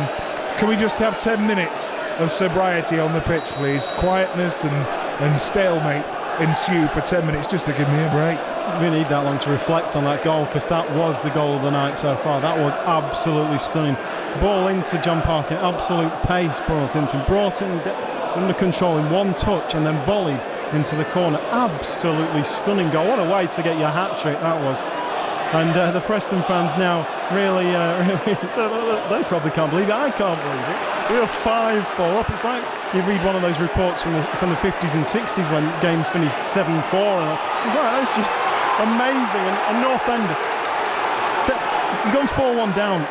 Can we just have 10 minutes of sobriety on the pitch, please? Quietness and stalemate ensue for 10 minutes just to give me a break. We need that long to reflect on that goal, because that was the goal of the night so far. That was absolutely stunning. Ball into Jon Parkin, absolute pace brought it under control in one touch and then volleyed into the corner. Absolutely stunning goal. What a way to get your hat-trick that was. And the Preston fans now really, they probably can't believe it. I can't believe it. We are 5-4 up. It's like you read one of those reports from the 50s and 60s when games finished 7-4. And it's like, that's just amazing. And North End, you've gone 4-1 down.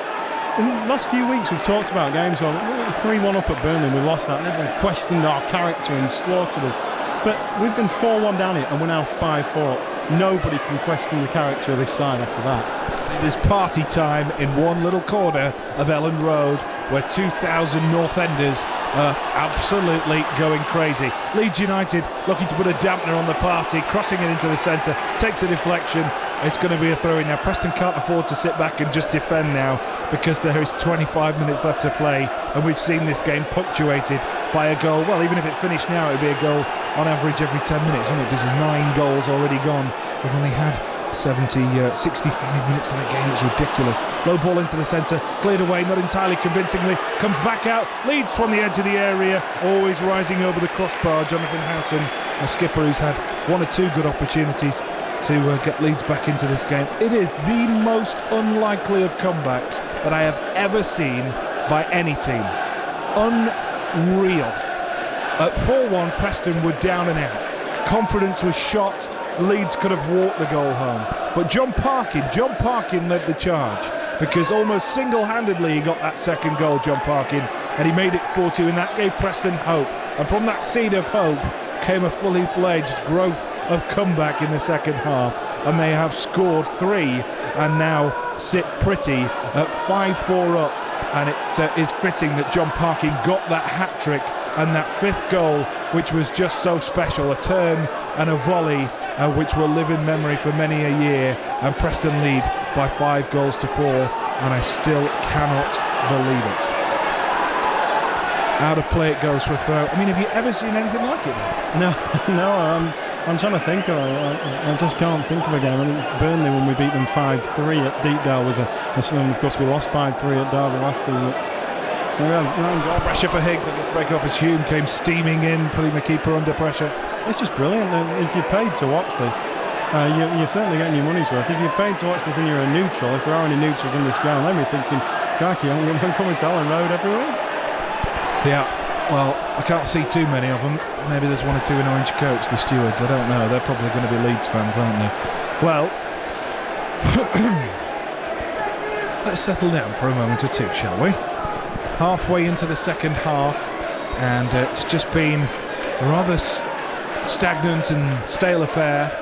In the last few weeks we've talked about games on 3-1 up at Burnley. We lost that. And everyone questioned our character and slaughtered us. But we've been 4-1 down here and we're now 5-4 up. Nobody can question the character of this side after that. It is party time in one little corner of Elland Road, where 2,000 North Enders are absolutely going crazy. Leeds United looking to put a dampener on the party, crossing it into the centre, takes a deflection. It's going to be a throw-in now. Preston can't afford to sit back and just defend now, because there is 25 minutes left to play, and we've seen this game punctuated by a goal. Well, even if it finished now, it would be a goal on average every 10 minutes, wouldn't it? Because there's 9 goals already gone. We've only had 65 minutes of the game. It's ridiculous. Low ball into the centre, cleared away, not entirely convincingly, comes back out, leads from the edge of the area, always rising over the crossbar. Jonathan Howson, a skipper who's had 1 or 2 good opportunities to get Leeds back into this game. It is the most unlikely of comebacks that I have ever seen by any team. Unreal. At 4-1, Preston were down and out. Confidence was shot. Leeds could have walked the goal home. But Jon Parkin led the charge, because almost single-handedly he got that second goal, Jon Parkin, and he made it 4-2, and that gave Preston hope. And from that seed of hope came a fully fledged growth of comeback in the second half, and they have scored 3 and now sit pretty at 5-4 up. And it is fitting that Jon Parkin got that hat-trick and that 5th goal, which was just so special, a turn and a volley which will live in memory for many a year. And Preston lead by 5 goals to 4, and I still cannot believe it. Out of play it goes for a throw. I mean, have you ever seen anything like it? No, I'm trying to think of it. I just can't think of a game. I mean, Burnley, when we beat them 5-3 at Deepdale, was of course we lost 5-3 at Derby last season. Pressure for Higgs, and the break off as Hume came steaming in, putting the keeper under pressure. It's just brilliant. If you're paid to watch this, you're certainly getting your money's worth. If you're paid to watch this and you're a neutral, if there are any neutrals in this ground, then we're thinking, crikey, I'm going to come into Elland Road every week. Yeah, well, I can't see too many of them. Maybe there's 1 or 2 in orange coats, the stewards, I don't know. They're probably going to be Leeds fans, aren't they? Well, let's settle down for a moment or two, shall we? Halfway into the second half, and it's just been a rather stagnant and stale affair.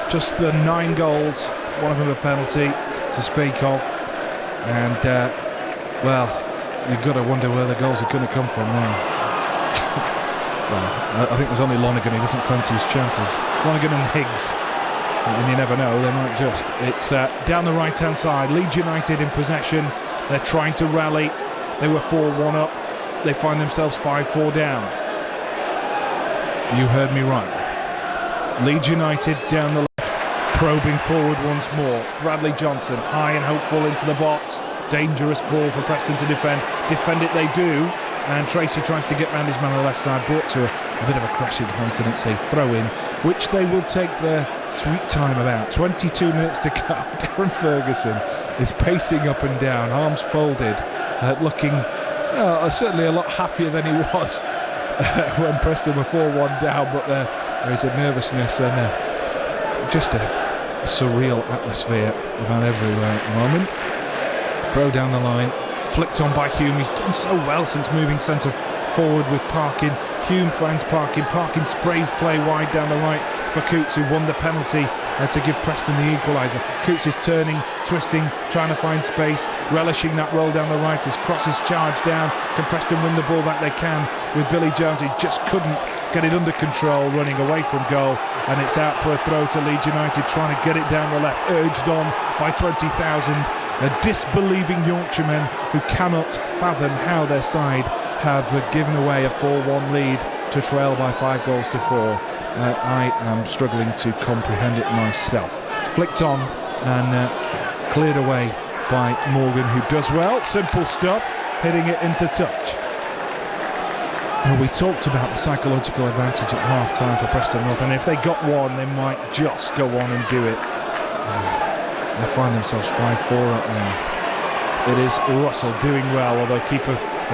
Just the 9 goals, 1 of them a penalty to speak of, and well, you've got to wonder where the goals are going to come from now. Well, I think there's only Lonergan, he doesn't fancy his chances. Lonergan and Higgs, and you never know, they might just. It's down the right hand side, Leeds United in possession. They're trying to rally. They were 4-1 up, they find themselves 5-4 down. You heard me right. Leeds United down the left, probing forward once more. Bradley Johnson, high and hopeful into the box. Dangerous ball for Preston to defend. Defend it they do, and Treacy tries to get round his man on the left side, brought to a bit of a crashing halt, and it's a throw-in, which they will take their sweet time about. 22 minutes to go. Darren Ferguson is pacing up and down, arms folded, looking certainly a lot happier than he was when Preston were 4-1 down, but there is a nervousness and just a surreal atmosphere about everywhere at the moment. Throw down the line, flicked on by Hume. He's done so well since moving centre forward with Parkin. Hume finds Parkin. Parkin sprays play wide down the right for Coutts, who won the penalty to give Preston the equaliser. Coutts is turning, twisting, trying to find space, relishing that roll down the right as crosses charge down. Can Preston win the ball back? They can with Billy Jones. He just couldn't get it under control, running away from goal, and it's out for a throw to Leeds United, trying to get it down the left, urged on by 20,000 disbelieving Yorkshiremen who cannot fathom how their side have given away a 4-1 lead to trail by 5-4. I am struggling to comprehend it myself. Flicked on and cleared away by Morgan, who does well. Simple stuff, hitting it into touch. Well, we talked about the psychological advantage at half-time for Preston North, and if they got one, they might just go on and do it. They find themselves 5-4 up now. It is Russell doing well, although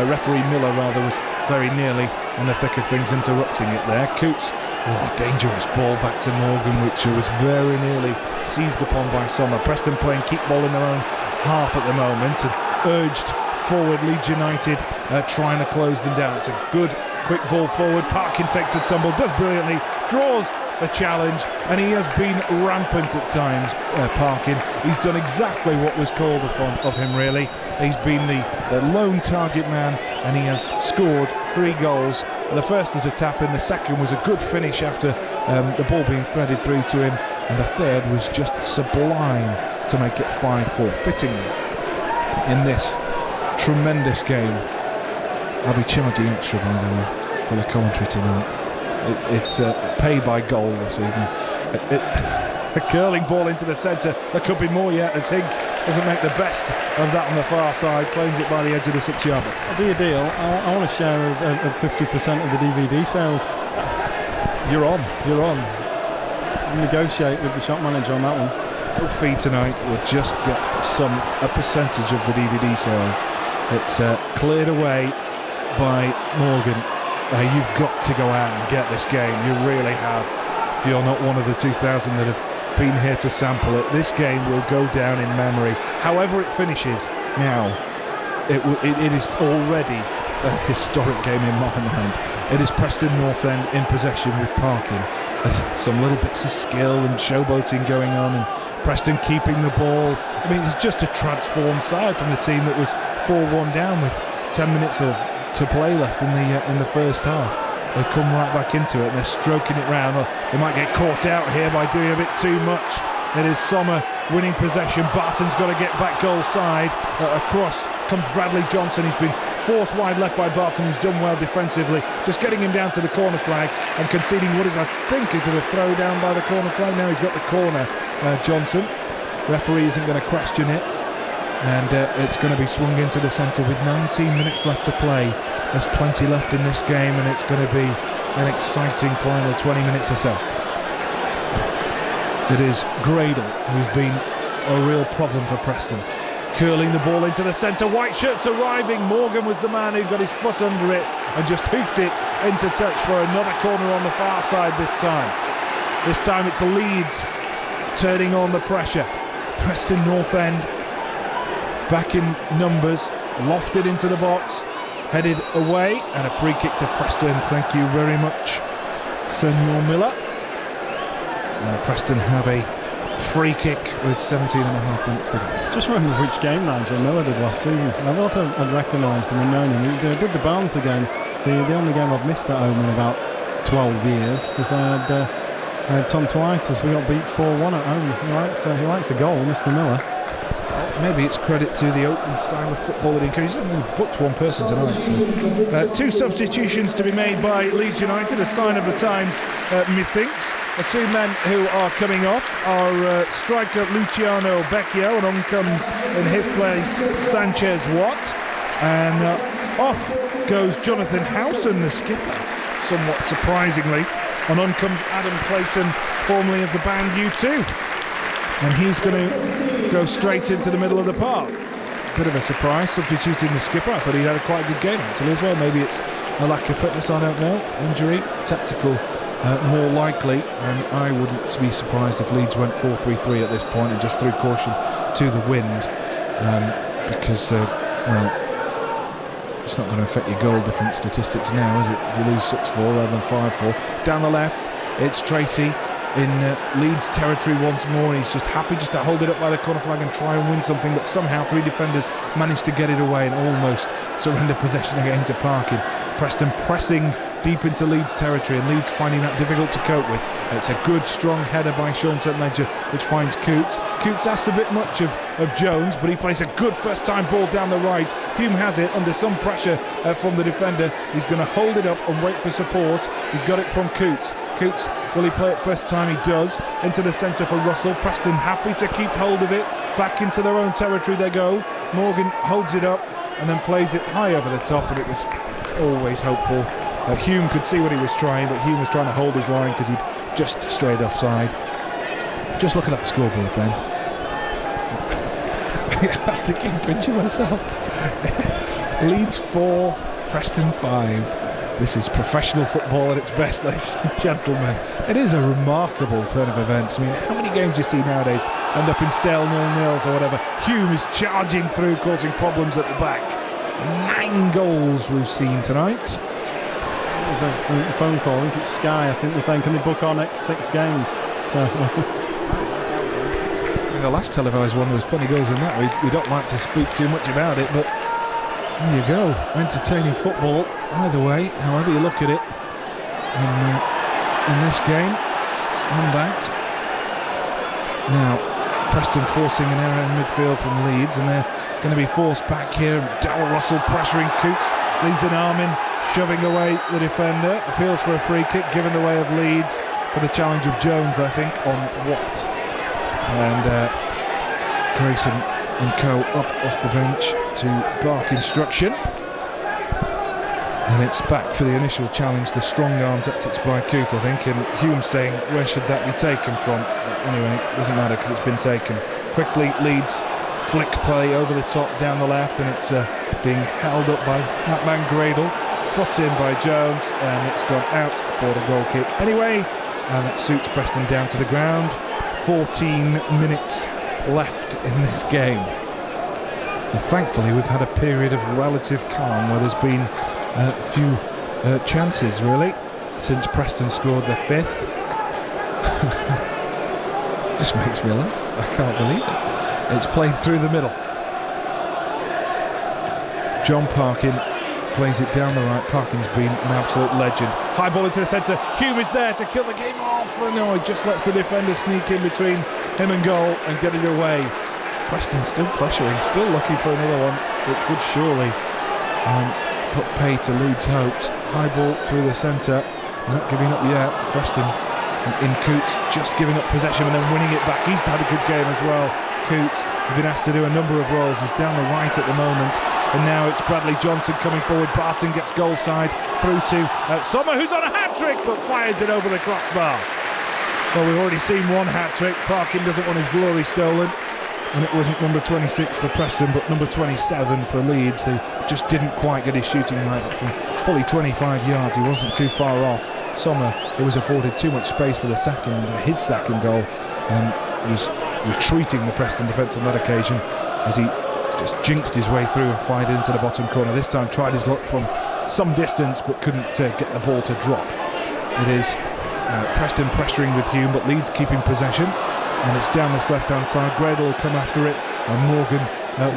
referee Miller rather was very nearly in the thick of things, interrupting it there. Coutts, dangerous ball back to Morgan, which was very nearly seized upon by Somma. Preston playing keep ball in their own half at the moment, and urged forward Leeds United, trying to close them down. It's a good quick ball forward. Parkin takes a tumble, does brilliantly, draws a challenge, and he has been rampant at times, Parkin. He's done exactly what was called of him, really. He's been the lone target man, and he has scored 3 goals. The first was a tap-in, the second was a good finish after the ball being threaded through to him, and the third was just sublime to make it 5-4. Fittingly, in this tremendous game, I'll be charging extra, by the way, for the commentary tonight. It's pay by goal this evening. A curling ball into the centre. There could be more yet, as Higgs doesn't make the best of that on the far side. Claims it by the edge of the 6-yard. I'll do a deal. I want a share of 50% of the DVD sales. You're on. So negotiate with the shop manager on that one. No fee tonight. We'll just get a percentage of the DVD sales. It's cleared away by Morgan. You've got to go out and get this game. You really have. If you're not one of the 2,000 that have been here to sample it, this game will go down in memory. However it finishes now, it is already a historic game in my mind. It is Preston North End in possession with Parkin. There's some little bits of skill and showboating going on, and Preston keeping the ball. I mean, it's just a transformed side from the team that was 4-1 down with 10 minutes to play left in the first half. They come right back into it and they're stroking it round. They might get caught out here by doing a bit too much. It is Somma winning possession. Barton's got to get back goal side. Across comes Bradley Johnson. He's been forced wide left by Barton, who's done well defensively. Just getting him down to the corner flag and conceding what is, I think, is it a throw down by the corner flag? Now he's got the corner, Johnson. Referee isn't going to question it. And it's going to be swung into the centre with 19 minutes left to play. There's plenty left in this game, and it's going to be an exciting final 20 minutes or so. It is Gradel who's been a real problem for Preston. Curling the ball into the centre, white shirts arriving. Morgan was the man who got his foot under it and just hoofed it into touch for another corner on the far side this time. This time it's Leeds turning on the pressure. Preston North End back in numbers, lofted into the box, headed away, and a free kick to Preston. Thank you very much, Senor Miller. Preston have a free kick with 17.5 minutes to go. Just remember which game Nigel Miller did last season. I've also recognised him and known him. He did the Barnes again, the only game I've missed at home in about 12 years, because I had tonsillitis. We got beat 4-1 at home. He likes a goal, Mr. Miller. Maybe it's credit to the open style of football that he encourages. He's only booked one person tonight. So. 2 substitutions to be made by Leeds United, a sign of the times, methinks. The 2 men who are coming off are striker Luciano Becchio, and on comes in his place Sanchez Watt. And off goes Jonathan Howson, the skipper, somewhat surprisingly. And on comes Adam Clayton, formerly of the band U2. And he's going to go straight into the middle of the park. Bit of a surprise, substituting the skipper. I thought he'd had a quite good game actually as well. Maybe it's a lack of fitness, I don't know. Injury, tactical more likely, and I wouldn't be surprised if Leeds went 4-3-3 at this point and just threw caution to the wind, because well, it's not going to affect your goal difference statistics now, is it? If you lose 6-4 rather than 5-4. Down the left, it's Treacy in Leeds territory once more, and he's just happy just to hold it up by the corner flag and try and win something, but somehow 3 defenders managed to get it away and almost surrender possession again to Parkin. Preston pressing deep into Leeds territory, and Leeds finding that difficult to cope with. It's a good strong header by Sean St Ledger, which finds Coutts. Coutts asks a bit much of Jones, but he plays a good first time ball down the right. Hume has it under some pressure from the defender. He's going to hold it up and wait for support. He's got it from Coutts. Coutts, will he play it first time? He does. Into the centre for Russell. Preston happy to keep hold of it. Back into their own territory they go. Morgan holds it up and then plays it high over the top, and it was always hopeful. Hume could see what he was trying, but Hume was trying to hold his line because he'd just strayed offside. Just look at that scoreboard, Ben. I have to keep pinching myself. Leeds 4, Preston 5. This is professional football at its best, ladies and gentlemen. It is a remarkable turn of events. I mean, how many games do you see nowadays end up in stale 0-0s or whatever? Hume is charging through, causing problems at the back. 9 goals we've seen tonight. There's a phone call, I think it's Sky. I think they're saying, can they book our next 6 games? So in the last televised one, there was plenty of goals in that. We don't like to speak too much about it, but there you go. Entertaining football either way, however you look at it in this game and that. Now Preston forcing an error in midfield from Leeds, and they're going to be forced back here. Darryl Russell pressuring Coutts, leaves an arm in, shoving away the defender, appeals for a free kick given the way of Leeds for the challenge of Jones, I think, on Watt. And Grayson and co up off the bench to bark instruction, and it's back for the initial challenge, the strong arm tactics by Coutts, I think, and Hume saying where should that be taken from. Anyway, it doesn't matter because it's been taken quickly. Leeds flick play over the top down the left, and it's being held up by that man Gradel, foot in by Jones, and it's gone out for the goal kick anyway, and that suits Preston down to the ground. 14 minutes left in this game, and thankfully we've had a period of relative calm where there's been a few chances really since Preston scored their 5th. Just makes me laugh, I can't believe it. It's played through the middle. Jon Parkin plays it down the right. Parkin's been an absolute legend. High ball into the centre. Hume is there to kill the game off. And no, he just lets the defender sneak in between him and goal and get it away. Preston still pressuring, still looking for another one, which would surely put pay to Leeds' hopes. High ball through the centre. Not giving up yet. Preston in Coutts just giving up possession and then winning it back. He's had a good game as well. Coutts has been asked to do a number of roles. He's down the right at the moment, and now it's Bradley Johnson coming forward. Barton gets goal side through to Somma, who's on a hat-trick but fires it over the crossbar. Well, we've already seen one hat-trick. Parkin doesn't want his glory stolen, and it wasn't number 26 for Preston but number 27 for Leeds. They just didn't quite get his shooting right, but from fully 25 yards he wasn't too far off. Somma, it was afforded too much space for his second goal, and was retreating the Preston defence on that occasion as he just jinxed his way through and fired into the bottom corner. This time tried his luck from some distance but couldn't get the ball to drop. It is Preston pressuring with Hume, but Leeds keeping possession, and it's down this left hand side. Gradel will come after it, and Morgan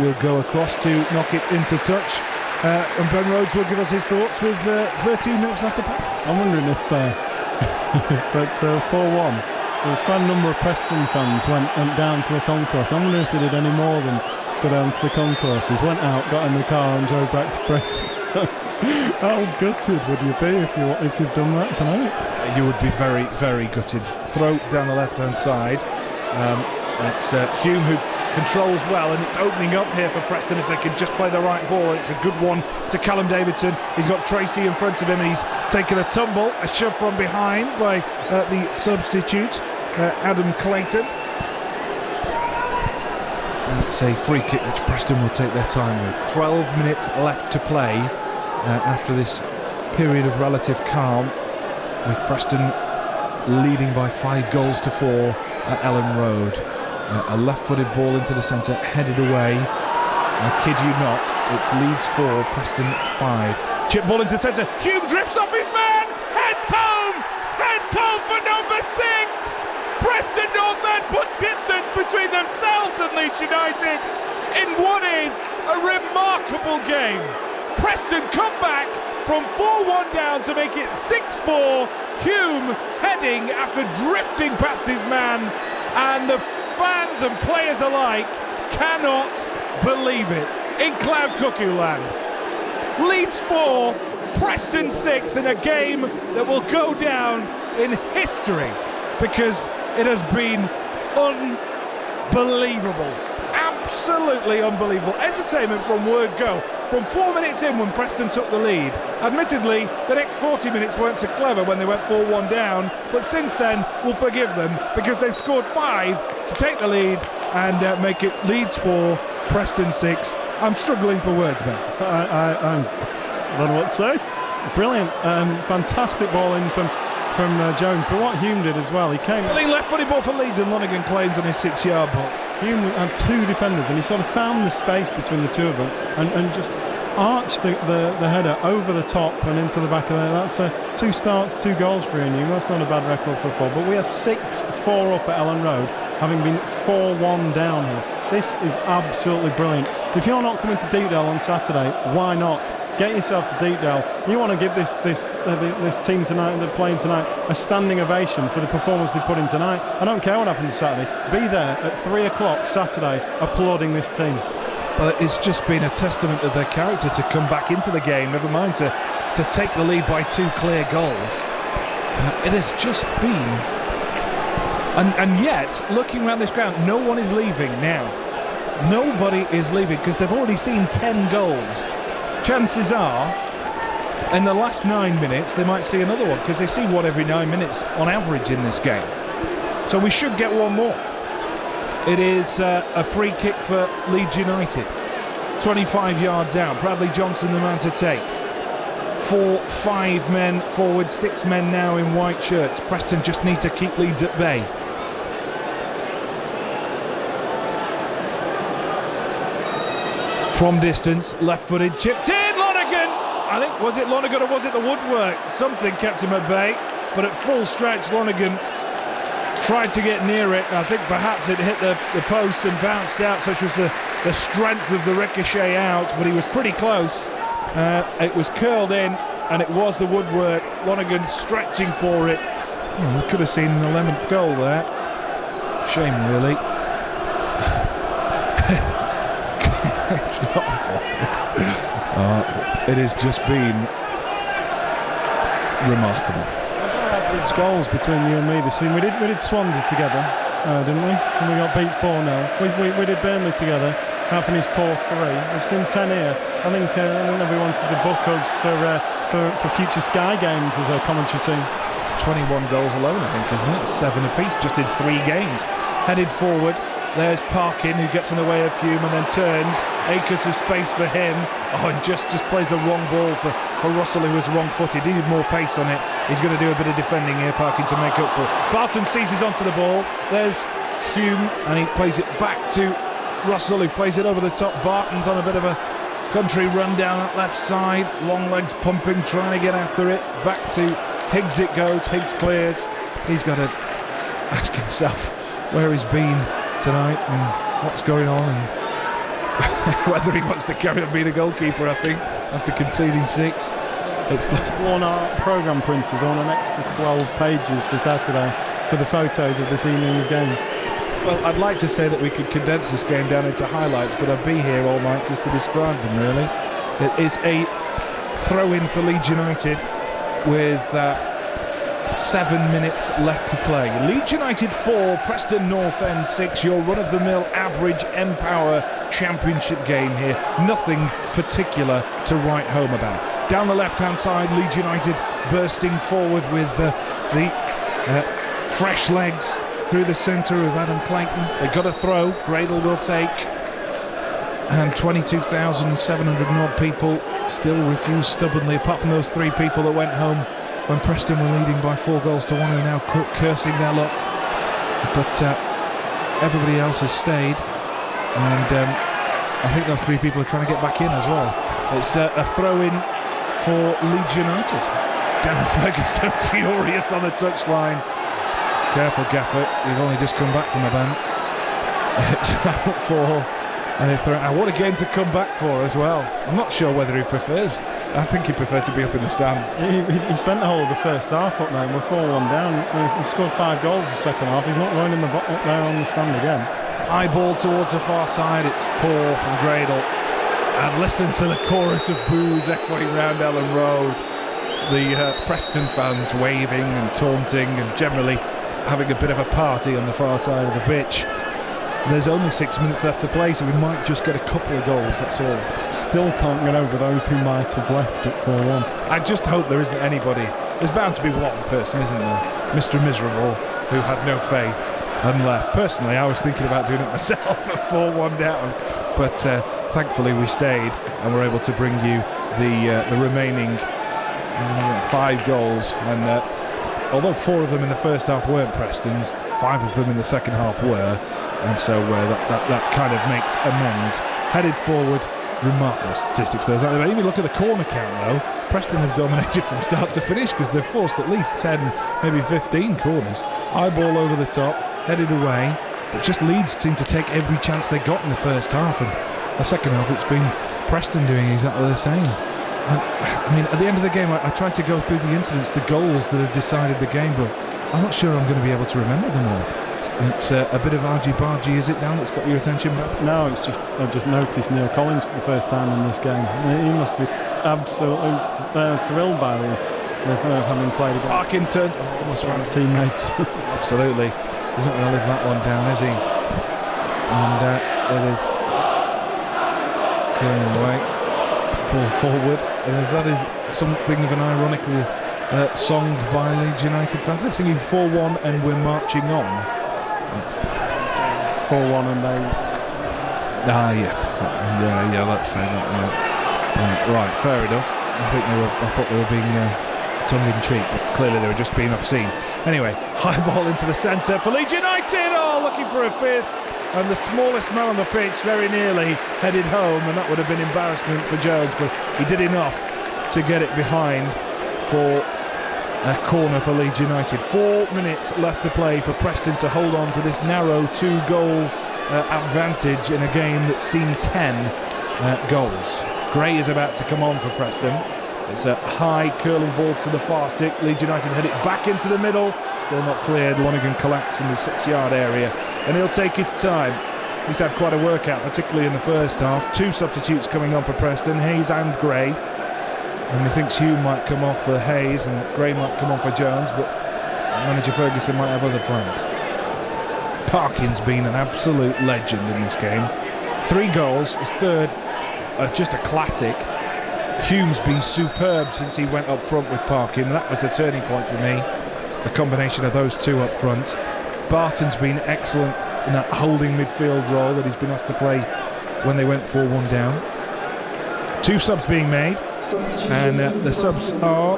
will go across to knock it into touch. And Ben Rhodes will give us his thoughts with 13 minutes left to play. I'm wondering if at 4-1 there was quite a number of Preston fans went down to the concourse. I'm wondering if they did any more than go down to the concourses, went out, got in the car and drove back to Preston. How gutted would you be if you've done that tonight? You would be very, very gutted. Throw down the left hand side. It's Hume who controls well, and it's opening up here for Preston if they can just play the right ball. It's a good one to Callum Davidson. He's got Treacy in front of him, and he's taken a tumble, a shove from behind by the substitute Adam Clayton, and it's a free kick which Preston will take their time with. 12 minutes left to play after this period of relative calm, with Preston leading by 5 goals to 4 at Elland Road. A left-footed ball into the centre, headed away. I kid you not, it's Leeds 4, Preston 5. Chip ball into the centre, Hume drifts off his man, heads home for number 6. Preston North End put distance between themselves and Leeds United in what is a remarkable game. Preston come back from 4-1 down to make it 6-4. Hume heading after drifting past his man, and the fans and players alike cannot believe it. In Cloud Cuckoo Land, Leeds 4, Preston 6 in a game that will go down in history because it has been unbelievable. Absolutely unbelievable. Entertainment from word go. From 4 minutes in when Preston took the lead. Admittedly, the next 40 minutes weren't so clever when they went 4-1 down, but since then, we'll forgive them because they've scored 5 to take the lead and make it Leeds 4, Preston 6. I'm struggling for words, Ben. I don't know what to say. Brilliant. Fantastic ball in from Jones, but what Hume did as well, he came... Well, he left-footed ball for Leeds and Lonergan claims on his 6-yard box. Hume had 2 defenders and he sort of found the space between the 2 of them and just arched the header over the top and into the back of there. That's 2 starts, 2 goals for Hume. That's not a bad record for 4, but we are 6-4 up at Elland Road, having been 4-1 down here. This is absolutely brilliant. If you're not coming to Deepdale on Saturday, why not? Get yourself to Deepdale. You want to give this team tonight, they're playing tonight, a standing ovation for the performance they put in tonight. I don't care what happens Saturday. Be there at 3 o'clock Saturday applauding this team. Well, it's just been a testament of their character to come back into the game, never mind to take the lead by 2 clear goals. It has just been... And yet, looking around this ground, no one is leaving now. Nobody is leaving because they've already seen 10 goals. Chances are, in the last 9 minutes, they might see another one because they see one every 9 minutes on average in this game. So we should get one more. It is a free kick for Leeds United. 25 yards out. Bradley Johnson the man to take. 4-5 men forward, 6 men now in white shirts. Preston just need to keep Leeds at bay. From distance, left-footed, chipped in, Lonergan! I think, was it Lonergan or was it the woodwork? Something kept him at bay, but at full stretch, Lonergan tried to get near it. I think perhaps it hit the post and bounced out, such was the strength of the ricochet out, but he was pretty close. It was curled in, and it was the woodwork. Lonergan stretching for it. Oh, we could have seen an 11th goal there. Shame, really. It's not forward. It has just been remarkable. That's our average goals between you and me this season. We did Swansea together, didn't we? And we got beat 4-0. We did Burnley together. That finished 4-3. We've seen 10 here. I think we wanted to book us for future Sky games as a commentary team. It's 21 goals alone, I think, isn't it? 7 apiece, just in 3 games. Headed forward. There's Parkin, who gets in the way of Hume and then turns. Acres of space for him. Oh, and just plays the wrong ball for Russell, who was wrong-footed. He needed more pace on it. He's going to do a bit of defending here, Parkin, to make up for it. Barton seizes onto the ball. There's Hume, and he plays it back to Russell, who plays it over the top. Barton's on a bit of a country run down that left side. Long legs pumping, trying to get after it. Back to Higgs it goes. Higgs clears. He's got to ask himself where he's been tonight and what's going on and whether he wants to carry on being a goalkeeper, I think, after conceding 6. It's like worn our programme printers on an extra 12 pages for Saturday for the photos of this evening's game. Well, I'd like to say that we could condense this game down into highlights, but I'd be here all night just to describe them, really. It is a throw-in for Leeds United with 7 minutes left to play. Leeds United 4, Preston North End 6, your run-of-the-mill average Empower Championship game here. Nothing particular to write home about. Down the left-hand side, Leeds United bursting forward with the fresh legs through the centre of Adam Clayton. They got a throw, Gradel will take, and 22,700 odd people still refuse stubbornly, apart from those 3 people that went home when Preston were leading by 4 goals to 1 and now cursing their luck. But everybody else has stayed, and I think those 3 people are trying to get back in as well. It's a throw-in for Leeds United. Dan Ferguson furious on the touchline. Careful, Gaffer, you've only just come back from a ban. It's out for a throw. And what a game to come back for as well. I'm not sure whether he prefers. I think he preferred to be up in the stands. He spent the whole of the first half up there, and we're 4-1 down. He scored 5 goals the second half. He's not going in the up there on the stand again. High ball towards the far side. It's poor from Gradel. And listen to the chorus of boos echoing round Elland Road. The Preston fans waving and taunting and generally having a bit of a party on the far side of the pitch. There's only 6 minutes left to play, so we might just get a couple of goals, that's all. Still can't get over those who might have left at 4-1. I just hope there isn't anybody. There's bound to be one person, isn't there? Mr. Miserable, who had no faith and left. Personally, I was thinking about doing it myself at 4-1 down, but thankfully we stayed and were able to bring you the remaining 5 goals. And although 4 of them in the first half weren't Preston's, 5 of them in the second half were. And so that kind of makes amends. Headed forward, remarkable statistics there. Even look at the corner count though. Preston have dominated from start to finish because they've forced at least 10, maybe 15 corners. High ball over the top, headed away. But just Leeds seem to take every chance they got in the first half. And the second half it's been Preston doing exactly the same. And, I mean, at the end of the game I tried to go through the incidents, the goals that have decided the game, but I'm not sure I'm going to be able to remember them all. It's a bit of argy-bargy, is it, Dan, that's got your attention back? No, it's just I've just noticed Neil Collins for the first time in this game. He must be absolutely thrilled by having played against Parkin turns almost ran teammates. Absolutely. He's not going to live that one down, is he? And it is clearing away, pulled forward, and that is something of an ironical song by Leeds United fans. They're singing 4-1 and we're marching on. 4-1 and they... Yes. Yeah, let's say that. Right, fair enough. I thought they were being tongue-in-cheek, but clearly they were just being obscene. Anyway, high ball into the centre for Leeds United. Oh, looking for a 5th. And the smallest man on the pitch very nearly headed home, and that would have been embarrassment for Jones, but he did enough to get it behind for a corner for Leeds United. 4 minutes left to play for Preston to hold on to this narrow 2-goal advantage in a game that's seen 10 goals. Gray is about to come on for Preston. It's a high curling ball to the far stick. Leeds United head it back into the middle. Still not cleared. Lonergan collects in the 6-yard area, and he'll take his time. He's had quite a workout, particularly in the first half. 2 substitutes coming on for Preston, Hayes and Gray. And he thinks Hume might come off for Hayes and Gray might come on for Jones, but manager Ferguson might have other plans. Parkin's been an absolute legend in this game. 3 goals, his 3rd, just a classic. Hume's been superb since he went up front with Parkin. That was the turning point for me, the combination of those 2 up front. Barton's been excellent in that holding midfield role that he's been asked to play when they went 4-1 down. 2 subs being made, and the subs are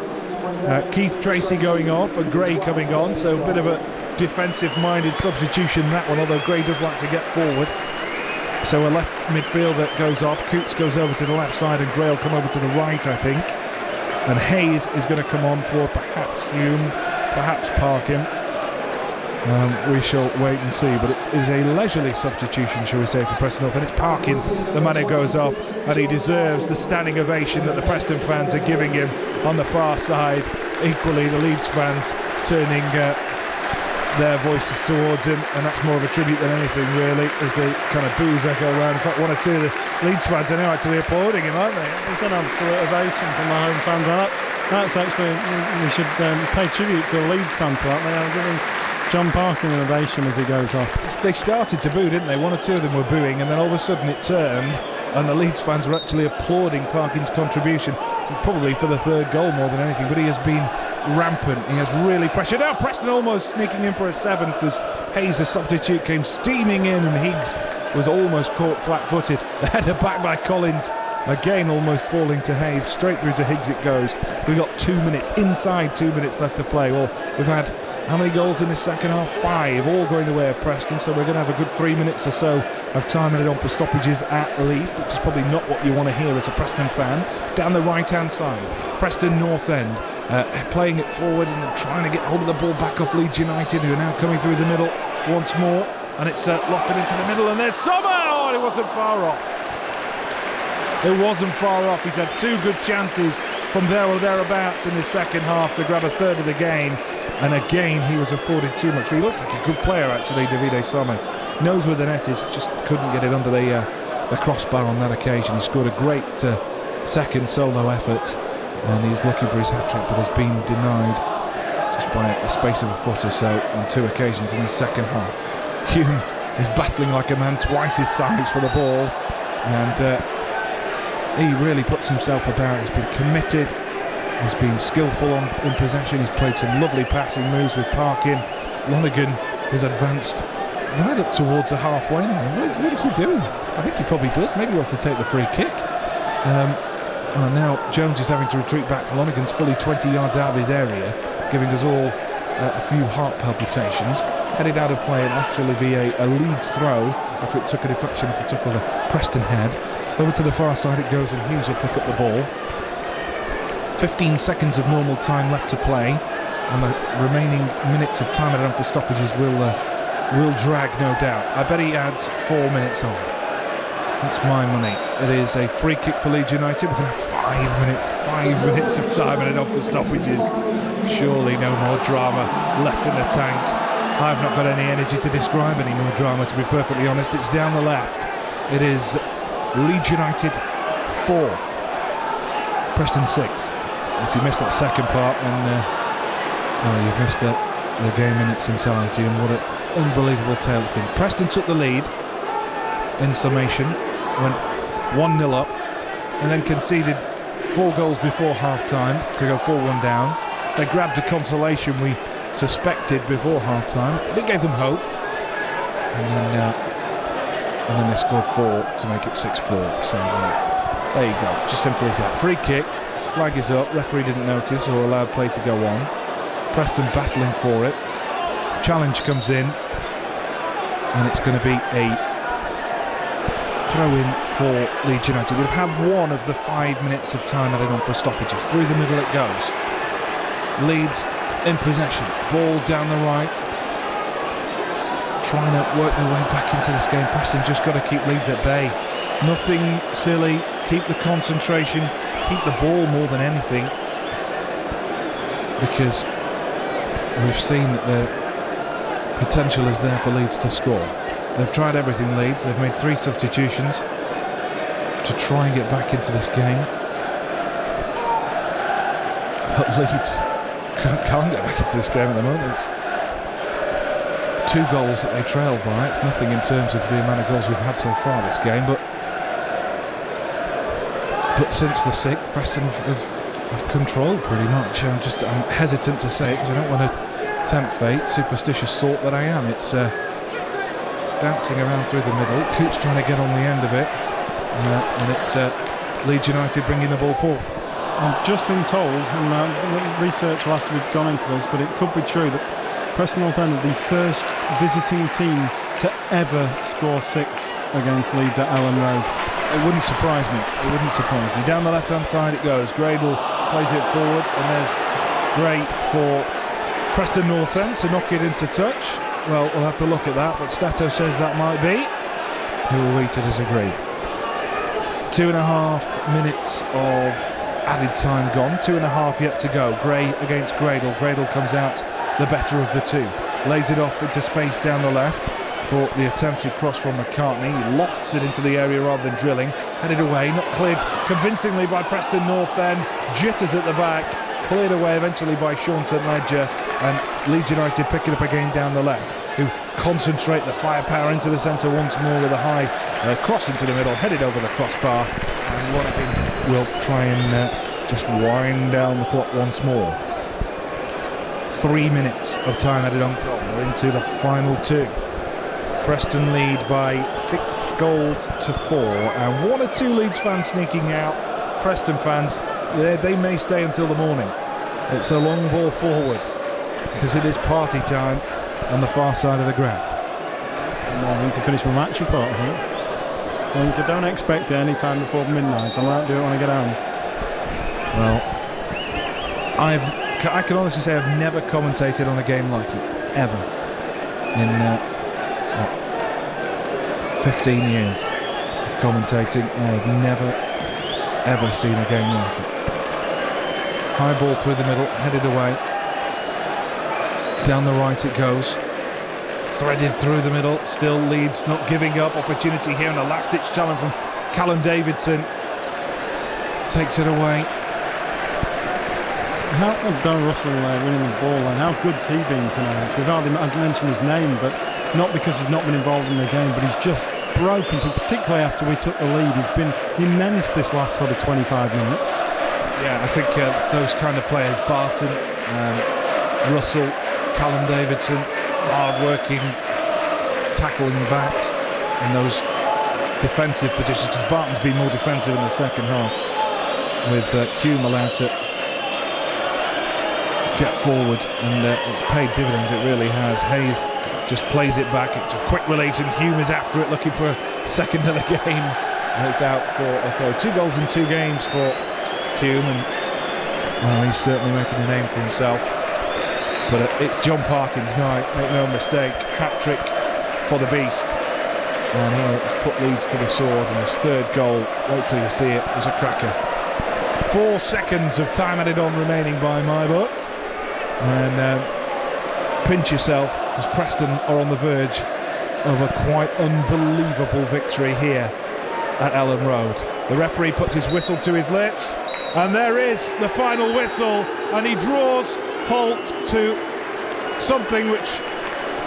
Keith Treacy going off and Gray coming on, so a bit of a defensive-minded substitution that one, although Gray does like to get forward. So a left midfielder goes off, Coutts goes over to the left side and Gray will come over to the right, I think. And Hayes is going to come on for perhaps Hume, perhaps Parkin. We shall wait and see, but it is a leisurely substitution, shall we say, for Preston North, and it's Parkin, the man who goes off, and he deserves the standing ovation that the Preston fans are giving him on the far side. Equally, the Leeds fans turning their voices towards him, and that's more of a tribute than anything, really, as they kind of boos echo around. In fact, 1 or 2 of the Leeds fans are now actually applauding him, aren't they? It's an absolute ovation from the home fans. That's actually, we should pay tribute to the Leeds fans for that. They are giving Jon Parkin an ovation as he goes off. They started to boo, didn't they? 1 or 2 of them were booing, and then all of a sudden it turned, and the Leeds fans were actually applauding Parkin's contribution, probably for the 3rd goal more than anything, but he has been rampant. He has really pressured. Now Preston almost sneaking in for a 7th as Hayes, a substitute, came steaming in, and Higgs was almost caught flat-footed. The header back by Collins again almost falling to Hayes. Straight through to Higgs it goes. We've got 2 minutes, inside 2 minutes left to play. Well, we've had how many goals in this second half? 5, all going the way of Preston, so we're going to have a good 3 minutes or so of time added on for stoppages at least, which is probably not what you want to hear as a Preston fan. Down the right-hand side, Preston North End playing it forward and trying to get hold of the ball back off Leeds United, who are now coming through the middle once more, and it's lofted into the middle, and there's Somma! Oh, it wasn't far off. It wasn't far off. He's had 2 good chances from there or thereabouts in the second half to grab a third of the game, and again he was afforded too much. But he looks like a good player actually, Davide Somma. Knows where the net is, just couldn't get it under the crossbar on that occasion. He scored a great second solo effort, and he's looking for his hat-trick, but has been denied just by a space of a foot or so on 2 occasions in the second half. Hume is battling like a man twice his size for the ball, and he really puts himself about. He's been committed, he's been skillful in possession, he's played some lovely passing moves with Parkin. Lonergan has advanced right up towards the halfway line. What is he doing? I think he probably does. Maybe he wants to take the free kick. Now Jones is having to retreat back. Lonergan's fully 20 yards out of his area, giving us all a few heart palpitations. Headed out of play and actually be a Leeds throw after it took a deflection off the top of a Preston head. Over to the far side it goes, and Hughes will pick up the ball. 15 seconds of normal time left to play, and the remaining minutes of time added on for stoppages will drag, no doubt. I bet he adds 4 minutes on. That's my money. It is a free kick for Leeds United. We're going to have 5 minutes of time added on for stoppages. Surely no more drama left in the tank. I've not got any energy to describe any more drama, to be perfectly honest. It's down the left. It is Leeds United 4, Preston 6. If you missed that second part, then you've missed the game in its entirety, and what an unbelievable tale it's been. Preston took the lead in summation, went 1-0 up, and then conceded 4 goals before half-time to go 4-1 down. They grabbed a consolation we suspected before half-time. It gave them hope, and then they scored 4 to make it 6-4. So there you go, just simple as that. Free kick, flag is up, referee didn't notice or allowed play to go on. Preston battling for it. Challenge comes in, and it's going to be a throw-in for Leeds United. We've had 1 of the 5 minutes of time added on for stoppages. Through the middle it goes. Leeds in possession, ball down the right, trying to work their way back into this game. Preston just got to keep Leeds at bay. Nothing silly, keep the concentration, keep the ball more than anything, because we've seen that the potential is there for Leeds to score. They've tried everything, Leeds. They've made 3 substitutions to try and get back into this game, but Leeds can't get back into this game at the moment. It's 2 goals that they trail by. It's nothing in terms of the amount of goals we've had so far this game, but since the 6th, Preston have controlled pretty much. I'm hesitant to say it because I don't want to tempt fate, superstitious sort that I am. It's bouncing around through the middle. Coutts trying to get on the end of it, and it's Leeds United bringing the ball forward. I've just been told, and research will have to be gone into this, but it could be true that Preston North End are the first visiting team to ever score 6 against Leeds at Elland Road. It wouldn't surprise me. It wouldn't surprise me. Down the left-hand side it goes. Gradel plays it forward, and there's great for Preston North End to knock it into touch. Well, we'll have to look at that, but Stato says that might be. Who are we to disagree? 2.5 minutes of added time gone. 2.5 yet to go. Gray against Gradel. Gradel comes out the better of the 2. Lays it off into space down the left for the attempted cross from McCartney. He lofts it into the area rather than drilling. Headed away, not cleared convincingly by Preston North End. Jitters at the back. Cleared away eventually by Sean St Ledger, and Leeds United picking up again down the left, who concentrate the firepower into the centre once more with a high cross into the middle, headed over the crossbar, and Lonergan will try and just wind down the clock once more. 3 minutes of time added on. We're into the final 2. Preston lead by 6 goals to 4, and 1 or 2 Leeds fans sneaking out. Preston fans, they may stay until the morning. It's a long ball forward because it is party time on the far side of the ground. I need to finish my match report, I think. And I don't expect it any time before midnight. I might do it when I get home. Well, I can honestly say I've never commentated on a game like it, ever. In 15 years of commentating, I have never, ever seen a game like it. High ball through the middle, headed away. Down the right it goes. Threaded through the middle, still Leeds not giving up. Opportunity here, and a last-ditch challenge from Callum Davidson. Takes it away. How Don Russell winning the ball, and how good's he been tonight? We've hardly mentioned his name, but not because he's not been involved in the game, but he's just broken, particularly after we took the lead. He's been immense this last sort of 25 minutes. Yeah, I think those kind of players, Barton, Russell, Callum Davidson, hard-working, tackling back in those defensive positions, because Barton's been more defensive in the second half, with Hume allowed to get forward, and it's paid dividends, it really has. Hayes just plays it back, it's a quick release, and Hume is after it, looking for a second of the game, and it's out for a throw. 2 goals in 2 games for Hume, and well, he's certainly making a name for himself. But it's Jon Parkin's night, make no mistake. Hat-trick for the Beast. And here it's put Leeds to the sword, and his 3rd goal, wait till you see it, was a cracker. 4 seconds of time added on remaining by my book. And pinch yourself, because Preston are on the verge of a quite unbelievable victory here at Elland Road. The referee puts his whistle to his lips, and there is the final whistle, and he draws halt to something which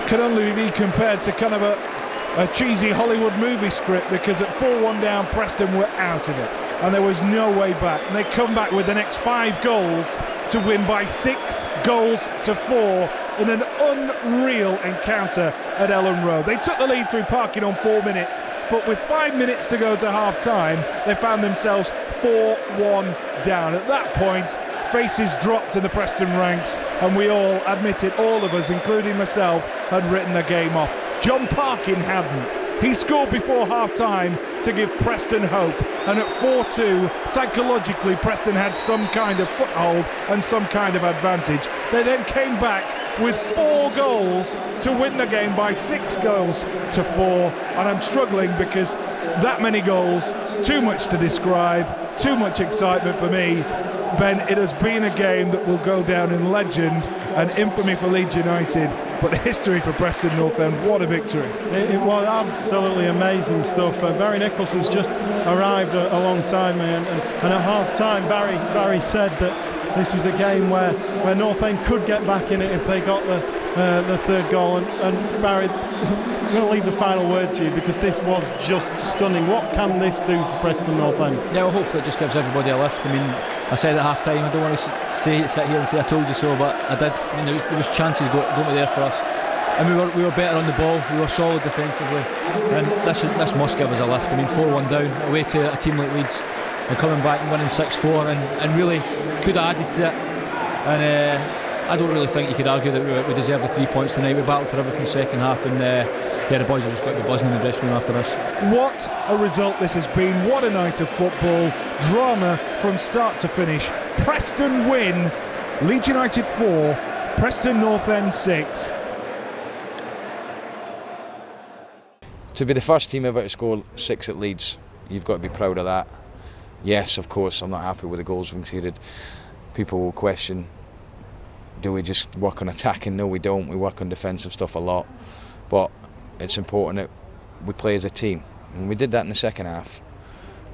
can only be compared to kind of a cheesy Hollywood movie script, because at 4-1 down, Preston were out of it, and there was no way back, and they come back with the next 5 goals to win by 6 goals to 4 in an unreal encounter at Elland Road. They took the lead through Parkin on 4 minutes, but with 5 minutes to go to half-time, they found themselves 4-1 down. At that point, faces dropped in the Preston ranks, and we all admitted, all of us, including myself, had written the game off. Jon Parkin hadn't. He scored before half-time to give Preston hope, and at 4-2, psychologically, Preston had some kind of foothold and some kind of advantage. They then came back with 4 goals to win the game by 6 goals to 4, and I'm struggling because that many goals, too much to describe, too much excitement for me. Ben, it has been a game that will go down in legend and infamy for Leeds United, but history for Preston North End. What a victory. It was absolutely amazing stuff. Barry Nichols has just arrived alongside me, and at half-time Barry said that this was a game where North End could get back in it if they got the 3rd goal, and Barry, I'm going to leave the final word to you, because this was just stunning. What can this do for Preston North End? Yeah, well, hopefully it just gives everybody a lift. I mean, I said at half-time, I don't want to sit here and say I told you so, but I did. I mean, there was chances going there for us, and we were better on the ball. We were solid defensively, and this must give us a lift. I mean, 4-1 down away to a team like Leeds, and coming back and winning 6-4, and really could have added to it. And I don't really think you could argue that we deserved the 3 points tonight. We battled for everything second half, and the boys have just got to be buzzing in the dressing room after this. What a result this has been. What a night of football. Drama from start to finish. Preston win. Leeds United 4. Preston North End 6. To be the first team ever to score 6 at Leeds, you've got to be proud of that. Yes, of course, I'm not happy with the goals we've conceded. People will question, do we just work on attacking? No, we don't. We work on defensive stuff a lot. But it's important that we play as a team. And we did that in the second half,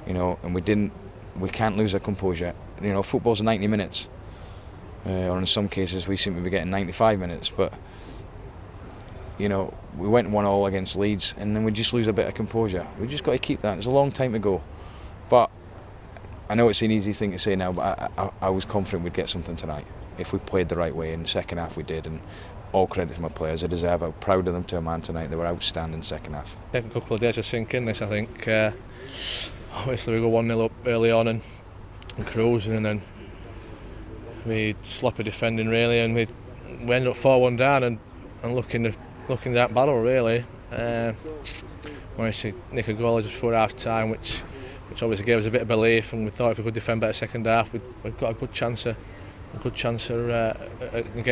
and we can't lose our composure. Football's 90 minutes. Or in some cases, we seem to be getting 95 minutes. But, we went 1-1 against Leeds, and then we just lose a bit of composure. We just got to keep that. It's a long time to go. But I know it's an easy thing to say now, but I was confident we'd get something tonight if we played the right way. In the second half we did, and all credit to my players. I deserve it. I'm proud of them to a man tonight. They were outstanding second half. Take a couple of days to sink in this, I think. Obviously we go 1-0 up early on and cruising, and then we sloppy defending really, and we ended up 4-1 down and looking that battle really. Managed to nick a goal just before half time, which obviously gave us a bit of belief, and we thought if we could defend better second half, we've got a good chance of getting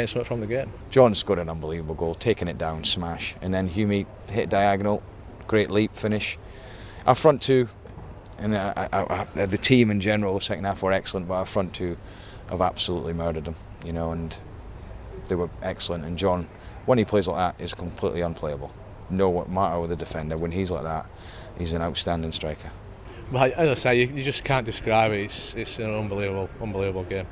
something from the game. Jon scored an unbelievable goal, taking it down, smash, and then Hume hit diagonal, great leap finish. Our front two, and the team in general, the second half were excellent, but our front two have absolutely murdered them, you know, and they were excellent. And Jon, when he plays like that, is completely unplayable. No matter with the defender, when he's like that, he's an outstanding striker. But as I say, you just can't describe it. It's an unbelievable game.